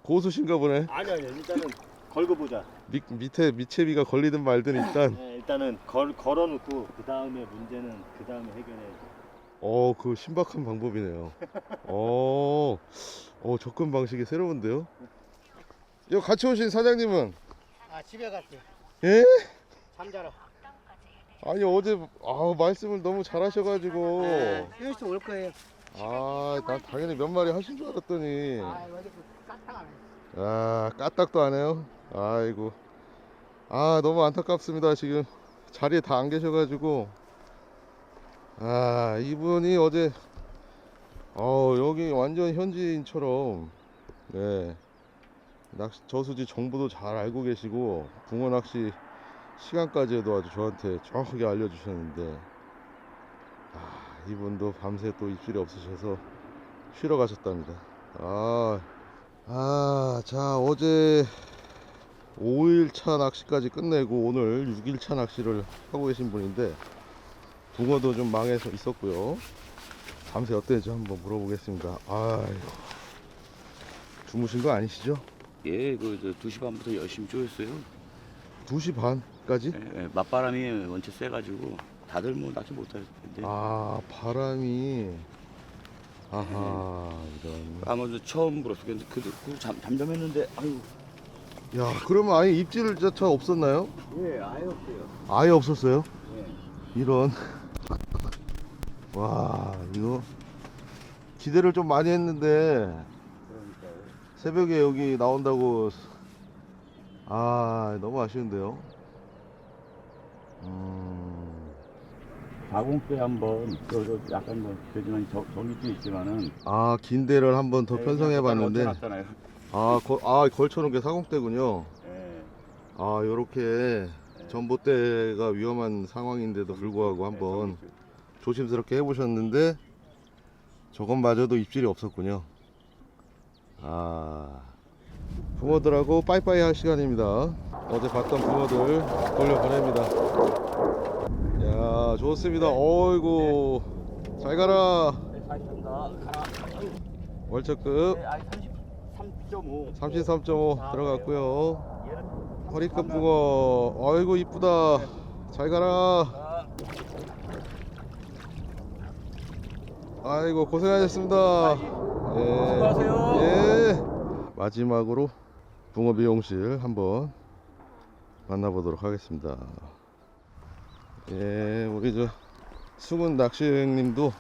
S1: 고수신가 보네.
S3: 아니요, 일단은 걸고 보자.
S1: 밑에 미채비가 걸리든 말든 일단.
S3: 네, 일단은 걸어놓고 그 다음에 문제는 그 다음에 해결해야죠.
S1: 그 신박한 방법이네요. 접근 방식이 새로운데요? 여 같이 오신 사장님은?
S8: 집에 갔지.
S1: 예?
S8: 잠자러.
S1: 아니, 어제 말씀을 너무 잘하셔가지고.
S8: 여기서 올 거예요.
S1: 난 당연히 몇 마리 하신 줄 알았더니.
S8: 어디 까딱하네.
S1: 까딱도 안 해요? 아이고. 너무 안타깝습니다. 지금 자리에 다 안 계셔가지고. 이분이 어제 여기 완전 현지인처럼 낚시 저수지 정보도 잘 알고 계시고 붕어 낚시 시간까지도 아주 저한테 정확하게 알려주셨는데 이분도 밤새 또 입질이 없으셔서 쉬러 가셨답니다. 자, 어제 5일차 낚시까지 끝내고 오늘 6일차 낚시를 하고 계신 분인데 붕어도 좀 망해서 있었고요. 밤새 어땠는지 한번 물어보겠습니다. 주무신 거 아니시죠?
S3: 예, 2시 반부터 열심히 쪼였어요.
S1: 2시 반까지?
S3: 맞바람이 원체 세가지고 다들 뭐 낚시 못하는데.
S1: 바람이. 이런.
S3: 아무도 처음 불었어. 근데 잠잠했는데, 아유.
S1: 야, 그러면 아예 입질 자체가 없었나요?
S3: 예, 아예 없어요.
S1: 아예 없었어요?
S3: 예.
S1: 이런. 와, 이거 기대를 좀 많이 했는데 새벽에 여기 나온다고. 너무 아쉬운데요.
S3: 가공때 한번 약간 뭐 되지만 저기도 있지만은
S1: 긴 데를 한번 더 편성해 봤는데
S3: 놨잖아요.
S1: 걸쳐놓은 게 사공대군요.
S3: 예.
S1: 요렇게 전봇대가 위험한 상황인데도 불구하고 한번 조심스럽게 해보셨는데 저것마저도 입질이 없었군요. 붕어들하고 빠이빠이 할 시간입니다. 어제 봤던 붕어들 돌려보냅니다. 야, 좋습니다. 어이구, 잘 가라. 월척급
S3: 33.5.
S1: 33.5 들어갔고요. 허리급 붕어. 아이고, 이쁘다. 잘 가라. 아이고, 고생하셨습니다. 수고하세요. 예. 마지막으로 붕어 미용실 한번 만나보도록 하겠습니다. 우리 승훈 낚시님도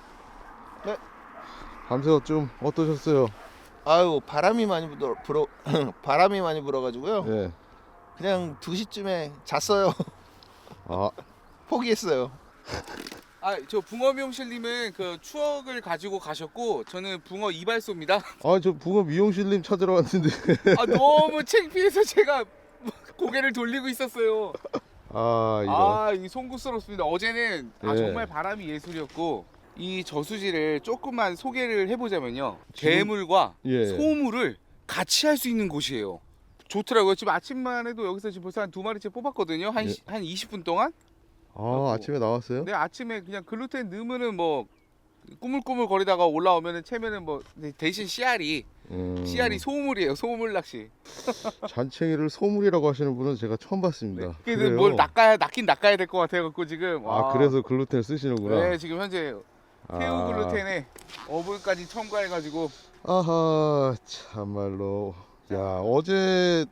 S9: 네.
S1: 밤새워 좀 어떠셨어요?
S9: 아유 바람이 많이 바람이 많이 불어가지고요.
S1: 예.
S9: 그냥 2시쯤에 잤어요.
S1: 아,
S9: 포기했어요.
S2: 아, 저 붕어 미용실님은 그 추억을 가지고 가셨고 저는 붕어 이발소입니다.
S1: 저 붕어 미용실님 찾으러 왔는데.
S2: 아, 너무 창피해서 제가 고개를 돌리고 있었어요.
S1: 이거.
S2: 아, 이 송구스럽습니다. 어제는
S1: 예.
S2: 정말 바람이 예술이었고 이 저수지를 조금만 소개를 해보자면요.
S1: 지금-
S2: 대물과
S1: 예.
S2: 소물을 같이 할 수 있는 곳이에요. 좋더라고요. 지금 아침만 해도 여기서 지금 벌써 한 2마리째 뽑았거든요. 한
S1: 예.
S2: 20분 동안.
S1: 아침에 나왔어요?
S2: 네, 아침에 그냥 글루텐 넣으면은 뭐 꾸물꾸물 거리다가 올라오면은 채면은 뭐 대신 씨알이 소물이에요. 소물 낚시.
S1: 잔챙이를 소물이라고 하시는 분은 제가 처음 봤습니다.
S2: 그래서
S1: 그래요?
S2: 뭘 낚긴 낚아야 될 것 같아갖고 지금.
S1: 그래서 글루텐을 쓰시는구나.
S2: 네, 지금 현재 새우 글루텐에 어부까지 첨가해가지고.
S1: 아하, 참말로. 야, 어제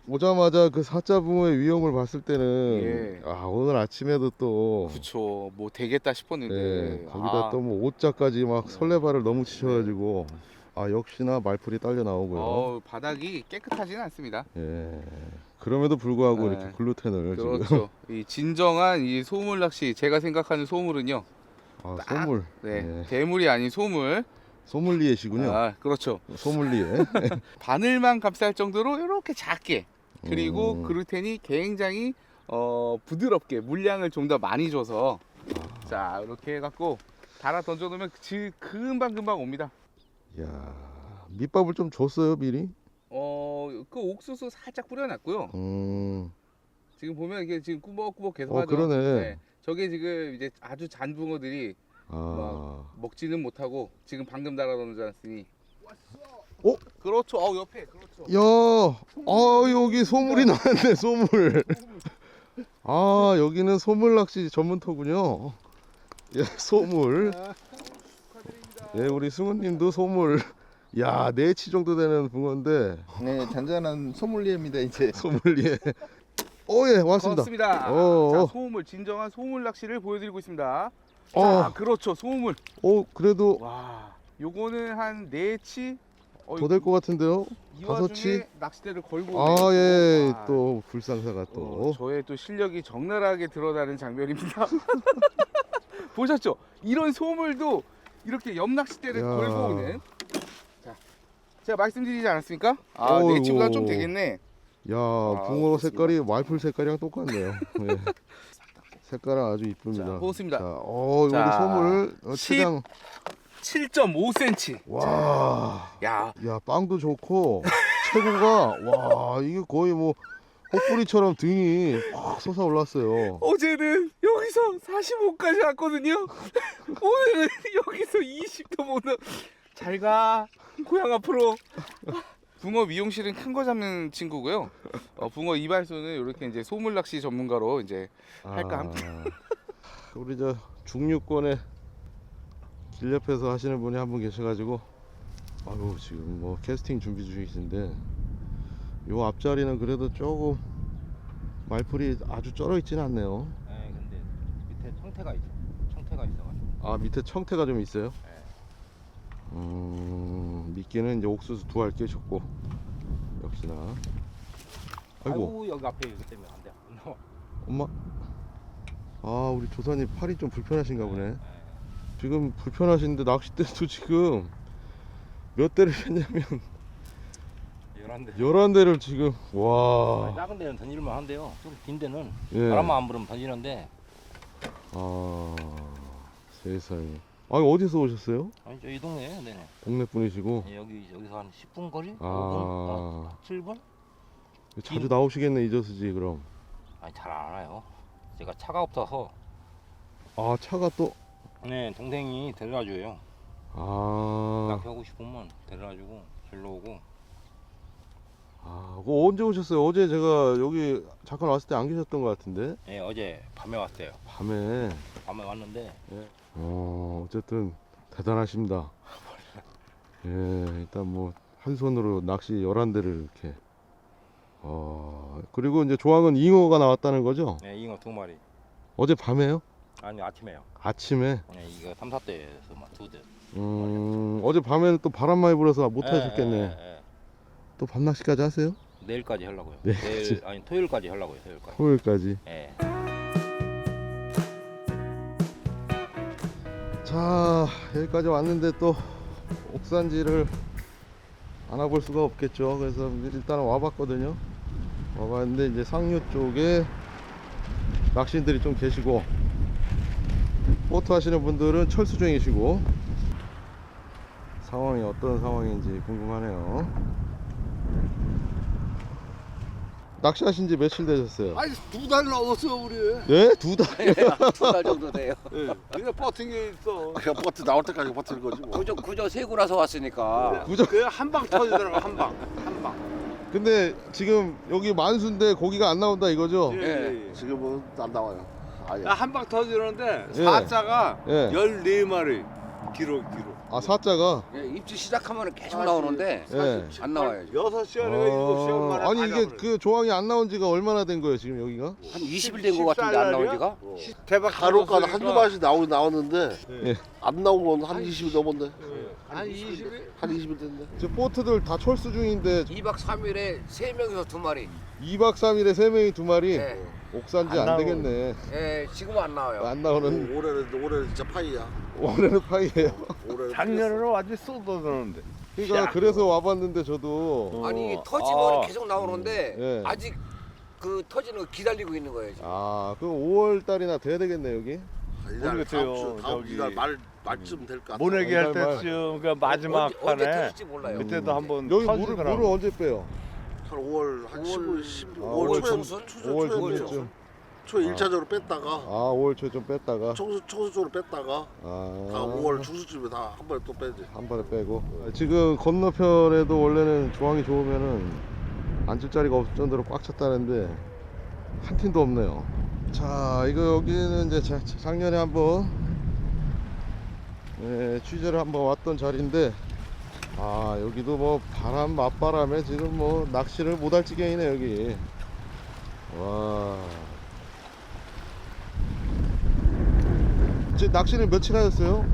S1: 오자마자 그 사자붕어의 위험을 봤을 때는
S2: 예.
S1: 오늘 아침에도 또
S2: 그쵸, 뭐 되겠다 싶었는데.
S1: 거기다 또 뭐 옷자까지 막 설레발을 너무 치셔가지고 역시나 말풀이 딸려 나오고요.
S2: 바닥이 깨끗하지는 않습니다.
S1: 예. 그럼에도 불구하고
S2: 네.
S1: 이렇게 글루텐을 지금.
S2: 그렇죠. 이 진정한 이 소물 낚시, 제가 생각하는 소물은요.
S1: 소물.
S2: 네,
S1: 예.
S2: 대물이 아닌 소물.
S1: 소믈리에시군요.
S2: 그렇죠.
S1: 소믈리에.
S2: 바늘만 감쌀 정도로 이렇게 작게. 그리고
S1: 음.
S2: 글루텐이 굉장히 부드럽게 물량을 좀 더 많이 줘서 자 이렇게 해갖고 달아 던져놓으면 금방 옵니다.
S1: 야, 밑밥을 좀 줬어요 미리?
S2: 그 옥수수 살짝 뿌려놨고요. 지금 보면 이게 지금 꾸벅꾸벅 계속 하죠.
S1: 그러네.
S2: 저게 지금 이제 아주 잔붕어들이 먹지는 못하고 지금 방금 달아 던져놨으니. 그렇죠. 옆에 그렇죠.
S1: 야, 여기 소물이 나왔네 소물. 여기는 소물 낚시 전문터군요. 예, 소물. 예, 우리 승훈님도 소물. 야, 4치 정도 되는 붕어인데.
S9: 네, 잔잔한 소믈리에입니다 이제.
S1: 소믈리에. 예, 왔습니다.
S2: 고맙습니다. 자, 소물, 진정한 소물 낚시를 보여드리고 있습니다. 자, 그렇죠, 소물.
S1: 그래도
S2: 와, 요거는 한 4치.
S1: 더 될 것 같은데요?
S2: 이
S1: 5치?
S2: 와중에 낚싯대를 걸고.
S1: 예,
S2: 와,
S1: 또 불상사가 또.
S2: 저의 또 실력이 적나라하게 드러나는 장면입니다. 보셨죠? 이런 소물도 이렇게 옆 낚싯대를
S1: 야.
S2: 걸고 오는. 자, 제가 말씀드리지 않았습니까?
S1: 어이구.
S2: 4치보다 좀 되겠네.
S1: 야, 붕어 색깔이 말풀 색깔이랑 똑같네요. 예. 색깔은 아주 이쁩니다.
S2: 자, 보겠습니다.
S1: 우리
S2: 자,
S1: 소물 최장
S2: 7.5cm.
S1: 와,
S2: 야,
S1: 빵도 좋고 체구가 와, 이게 거의 뭐 헛뿌리처럼 등이 확 솟아올랐어요.
S2: 어제는 여기서 45까지 왔거든요. 오늘은 여기서 20도 못 나. 잘 가. 고향 앞으로. 붕어 미용실은 큰 거 잡는 친구고요. 붕어 이발소는 이렇게 이제 소물 낚시 전문가로 이제 할까 합니다.
S1: 우리 저 중류권에 길 옆에서 하시는 분이 한 분 계셔가지고 지금 뭐 캐스팅 준비 중이신데 요 앞자리는 그래도 조금 말풀이 아주 쩔어 있지는 않네요.
S10: 네, 근데 밑에 청태가 있죠. 청태가 있어가지고.
S1: 밑에 청태가 좀 있어요? 미끼는 이제 옥수수 2알 끼셨고 역시나. 아이고
S10: 여기 앞에 있기 때문에 안 돼. 안 나와.
S1: 엄마. 우리 조사님 팔이 좀 불편하신가 보네. 지금 불편하신데 낚싯대도 지금 몇 대를 했냐면
S10: 11대.
S1: 11대를 지금. 와.
S10: 작은 데는 던질만 한데요. 좀 긴 데는
S1: 예.
S10: 바람만 안 불으면 던지는데.
S1: 세상에. 어디서 오셨어요?
S10: 아니 저 이 동네에요. 네네.
S1: 동네 분이시고.
S10: 예, 여기서 한 10분 거리? 5분? 7분?
S1: 자주 나오시겠네 이 저수지 그럼.
S10: 아니 잘 안 와요. 제가 차가 없어서.
S1: 차가 또.
S10: 네, 동생이 데려다줘요. 낚시하고 싶으면 데려다주고 절로 오고.
S1: 그거 언제 오셨어요? 어제 제가 여기 잠깐 왔을 때 안 계셨던 것 같은데.
S10: 예, 어제 밤에 왔어요.
S1: 밤에
S10: 왔는데.
S1: 예. 어쨌든 대단하십니다. 예, 일단 뭐 한 손으로 낚시 11대를 이렇게. 그리고 이제 조항은 잉어가 나왔다는 거죠?
S10: 네, 잉어 2마리.
S1: 어제 밤에요?
S10: 아니 아침에요.
S1: 아침에.
S10: 네, 이거 3, 4대에서 막 2대.
S1: 어제 밤에는 또 바람 많이 불어서 못 하셨겠네. 또 밤낚시까지 하세요?
S10: 내일까지 하려고요.
S1: 내일까지.
S10: 내일 아니 토요일까지 하려고요. 토요일까지.
S1: 토요일까지.
S10: 예.
S1: 자, 여기까지 왔는데 또 옥산지를 안 와볼 수가 없겠죠. 그래서 일단 와봤거든요. 와봤는데 이제 상류 쪽에 낚시인들이 좀 계시고, 보트 하시는 분들은 철수 중이시고, 상황이 어떤 상황인지 궁금하네요. 낚시하신 지 며칠 되셨어요?
S11: 아니 2달 넘었어 우리.
S1: 네? 2달?
S6: 2달 정도 돼요.
S11: 그냥 버틴 게 있어. 그냥 버트 나올 때까지 버티는 거지 뭐.
S6: 그저 세고 나서 왔으니까.
S1: 구정.
S11: 그냥 한 방 터지더라고 한 방.
S1: 근데 지금 여기 만수인데 고기가 안 나온다 이거죠?
S11: 예. 지금은 안 나와요. 아예. 한 방 터지는데
S1: 예.
S11: 사자가
S1: 예.
S11: 14마리 길어.
S1: 아, 사자가?
S6: 입질 시작하면 계속 나오는데
S1: 예.
S6: 안 나와요.
S11: 6시간에 7시간 만에
S1: 아니
S11: 다
S1: 이게
S11: 잡아버려.
S1: 그 조항이 안 나온 지가 얼마나 된 거예요 지금 여기가?
S6: 한 20일 된 것 같은데 안 나온 지가?
S11: 대박
S12: 간혹가다 한두 마씩 나오는데
S1: 예.
S12: 안 나온 건 한 20일 넘었네.
S11: 한 20일?
S12: 한 20일 됐네.
S1: 저 보트들 다 철수 중인데
S6: 2박 3일에 3명이서 2마리.
S1: 2박 3일에 3명이 2마리?
S6: 네.
S1: 옥산지 안 되겠네.
S6: 예, 지금은 안 나와요.
S1: 안 나오는.
S12: 올해는 진짜 파이야.
S1: 올해는 파이에요.
S12: 올해는
S11: 작년에는 완전 쏟아드는데.
S1: 그러니까 그래서 와봤는데 저도.
S6: 아니 터지면 계속 나오는데
S1: 예.
S6: 아직 그 터지는 거 기다리고 있는 거예요. 지금.
S1: 아, 그럼 5월 달이나 돼야 되겠네 여기.
S11: 모르겠어요.
S12: 다음
S11: 저기
S12: 기간 말쯤 될 것 같아.
S11: 모내기 할
S1: 말.
S11: 때쯤 그 마지막
S6: 언제
S11: 판에
S6: 터질지 몰라요.
S11: 그때도 한번
S1: 여기
S11: 터지더라고.
S1: 물을 언제 빼요?
S12: 한 5월 한 15일,
S1: 5월
S12: 5월
S6: 중순?
S1: 5월 중순쯤.
S12: 초 1차적으로 뺐다가
S1: 아, 5월 초에 좀 뺐다가.
S12: 청소 쪽으로 뺐다가
S1: 아.
S12: 다 5월 중순쯤에 다 한 번에 또 빼지.
S1: 한 번에 빼고. 지금 건너편에도 원래는 조항이 좋으면은 앉을 자리가 없을 정도로 꽉 찼다는데 한 팀도 없네요. 자, 이거 여기는 이제 작년에 한번 취재를 한번 왔던 자리인데, 아, 여기도 뭐 바람 맞바람에 지금 뭐 낚시를 못할 지경이네 여기. 와. 이제 낚시를 며칠 하셨어요?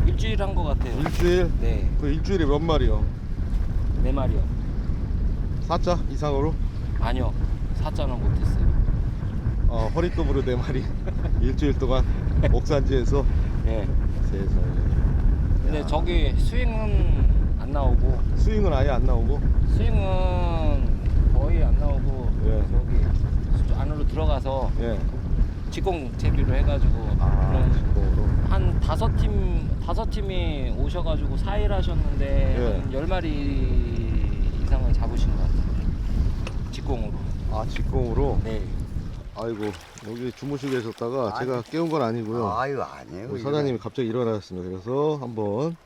S10: 일주일 한 것 같아요.
S1: 일주일?
S10: 네,
S1: 그 일주일에 몇 마리요?
S10: 4마리요.
S1: 4자 이상으로?
S10: 아니요, 4자는 못했어요.
S1: 허리또브로 4마리 일주일 동안 옥산지에서.
S10: 예.
S1: 세상에.
S10: 근데 저기 스윙은 안 나오고
S1: 스윙은 아예 안 나오고.
S10: 스윙은 거의 안 나오고
S1: 예.
S10: 저기 안으로 들어가서
S1: 예.
S10: 직공 채비로 해가지고 그럼
S1: 직공으로.
S10: 한 5팀이 오셔가지고 4일 하셨는데
S1: 예.
S10: 한 10마리 이상을 잡으신 것 같아요. 직공으로.
S1: 아, 직공으로.
S10: 네.
S1: 아이고, 여기 주무시고 계셨다가 제가 깨운 건 아니고요.
S6: 아유 아니에요.
S1: 우리 사장님이 갑자기 일어나셨습니다. 그래서 한번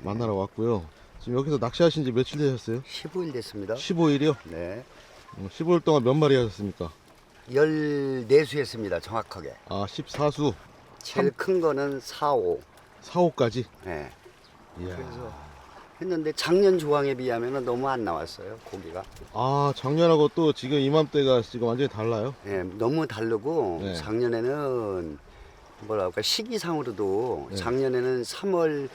S1: 만나러 왔고요. 지금 여기서 낚시하신 지 며칠 되셨어요?
S6: 15일 됐습니다.
S1: 15일이요?
S6: 네.
S1: 15일 동안 몇 마리 하셨습니까?
S6: 14수 했습니다. 정확하게.
S1: 아, 14수.
S6: 제일 큰 거는 4호.
S1: 4호까지.
S6: 네.
S1: 이야.
S6: 했는데 작년 조항에 비하면 너무 안 나왔어요. 고기가.
S1: 아, 작년하고 또 지금 이맘때가 지금 완전히 달라요?
S6: 네, 너무 다르고
S1: 네.
S6: 작년에는 뭐랄까 시기상으로도
S1: 네.
S6: 작년에는 3월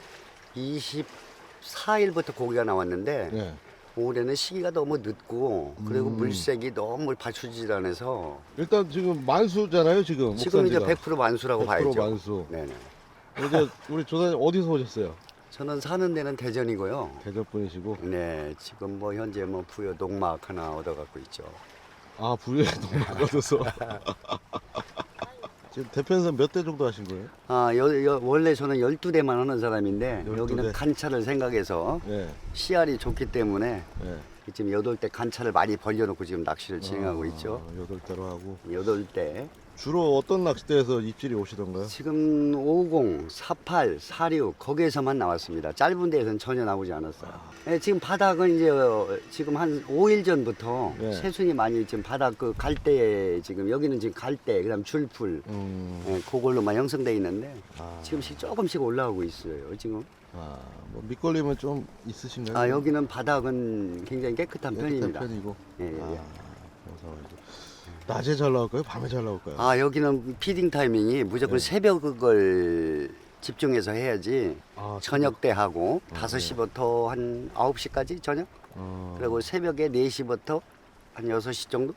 S6: 24일부터 고기가 나왔는데
S1: 네.
S6: 올해는 시기가 너무 늦고 그리고
S1: 음.
S6: 물색이 너무 받쳐주질 않아서
S1: 일단 지금 만수잖아요, 지금.
S6: 지금 이제
S1: 옥산지가.
S6: 100% 만수라고
S1: 100%
S6: 봐야죠.
S1: 만수.
S6: 네네.
S1: 이제 우리 조사님 어디서 오셨어요?
S6: 저는 사는 데는 대전이고요.
S1: 대전 분이시고.
S6: 네, 지금 뭐 현재 뭐 부여 농막 하나 얻어갖고 있죠.
S1: 아, 부유에 너무 얻어서. 지금 대편선 몇 대 정도 하신 거예요?
S6: 아, 원래 저는 12대만 하는 사람인데
S1: 12대.
S6: 여기는 간차를 생각해서
S1: 네.
S6: 씨알이 좋기 때문에
S1: 네.
S6: 지금 8대 간차를 많이 벌려놓고 지금 낚시를 진행하고 있죠.
S1: 8대로 하고.
S6: 8대.
S1: 주로 어떤 낚싯대에서 입질이 오시던가요?
S6: 지금 50, 48, 46 거기에서만 나왔습니다. 짧은 데에서는 전혀 나오지 않았어요. 네, 지금 바닥은 이제 지금 한 5일 전부터
S1: 네.
S6: 새순이 많이 지금 바닥 그 갈대에 지금 여기는 지금 갈대 그다음 줄풀 네, 그걸로만 형성돼 있는데
S1: 아.
S6: 지금씩 조금씩 올라오고 있어요. 지금.
S1: 아, 뭐 밑걸림은 좀 있으신가요?
S6: 아 여기는 바닥은 굉장히 깨끗한 편입니다.
S1: 편이고.
S6: 예, 예, 예.
S1: 감사합니다. 낮에 잘 나올까요? 밤에 잘 나올까요?
S6: 아 여기는 피딩 타이밍이 무조건
S1: 네.
S6: 새벽을 집중해서 해야지.
S1: 아,
S6: 저녁 때 하고
S1: 네.
S6: 5시부터 한 9시까지 저녁. 그리고 새벽에 4시부터 한 6시 정도.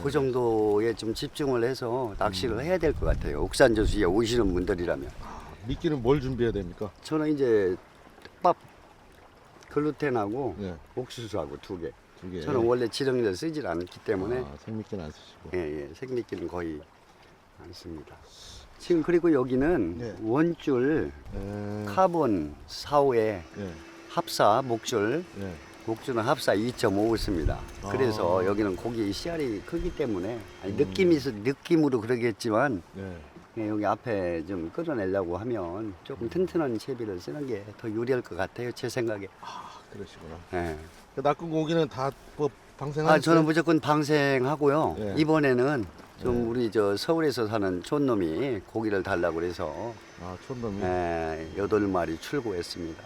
S6: 그 정도에 좀 집중을 해서 낚시를 해야 될 것 같아요. 옥산 저수지에 오시는 분들이라면.
S1: 미끼는 뭘 준비해야 됩니까?
S6: 저는 이제 떡밥 글루텐하고
S1: 네.
S6: 옥수수하고 2개.
S1: 2개.
S6: 저는 원래 지렁이를 쓰질 않기 때문에
S1: 생미끼는 안 쓰시고.
S6: 예, 생미끼는 거의 안 씁니다. 지금 그리고 여기는
S1: 네.
S6: 원줄 카본 4호에
S1: 네.
S6: 합사 목줄
S1: 네.
S6: 목줄은 합사 2.5 있습니다. 그래서 여기는 고기 씨알이 크기 때문에 아니, 느낌으로 그러겠지만
S1: 네.
S6: 예, 여기 앞에 좀 끌어내려고 하면 조금 튼튼한 채비를 쓰는 게 더 유리할 것 같아요. 제 생각에.
S1: 그러시구나.
S6: 예.
S1: 낚은 고기는 다 뭐 방생하셨어요?
S6: 아, 저는 무조건 방생하고요.
S1: 네.
S6: 이번에는 좀 우리 저 서울에서 사는 촌놈이 고기를 달라고 그래서
S1: 촌놈이.
S6: 8마리 출고했습니다.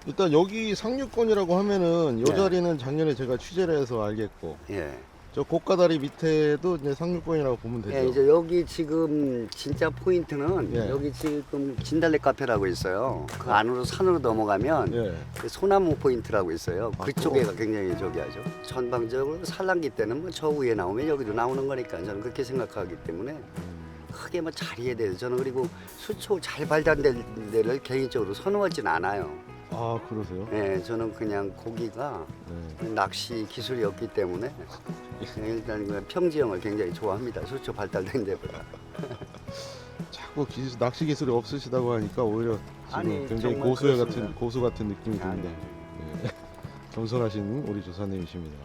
S1: 일단 여기 상류권이라고 하면은 이
S6: 네.
S1: 자리는 작년에 제가 취재를 해서 알겠고,
S6: 예.
S1: 저 고가다리 밑에도 이제 상류권이라고 보면 되죠.
S6: 예, 이제 여기 지금 진짜 포인트는
S1: 예.
S6: 여기 지금 진달래 카페라고 있어요. 그 안으로 산으로 넘어가면
S1: 예.
S6: 그 소나무 포인트라고 있어요.
S1: 아,
S6: 그쪽에가 굉장히 저기 하죠. 전방적으로 산란기 때는 뭐 저 위에 나오면 여기도 나오는 거니까 저는 그렇게 생각하기 때문에 크게 뭐 자리에 대해서 저는 그리고 수초 잘 발달된 데를 개인적으로 선호하진 않아요.
S1: 아, 그러세요?
S6: 예, 저는 그냥 고기가
S1: 네.
S6: 낚시 기술이 없기 때문에 일단 그 평지형을 굉장히 좋아합니다. 수초 발달된 데보다.
S1: 자꾸 낚시 기술이 없으시다고 하니까 오히려 지금
S6: 아니,
S1: 굉장히
S6: 정말
S1: 고수 같은
S6: 그렇습니다.
S1: 고수 같은 느낌이
S6: 아니.
S1: 듭니다. 예. 겸손하신 우리 조사님이십니다.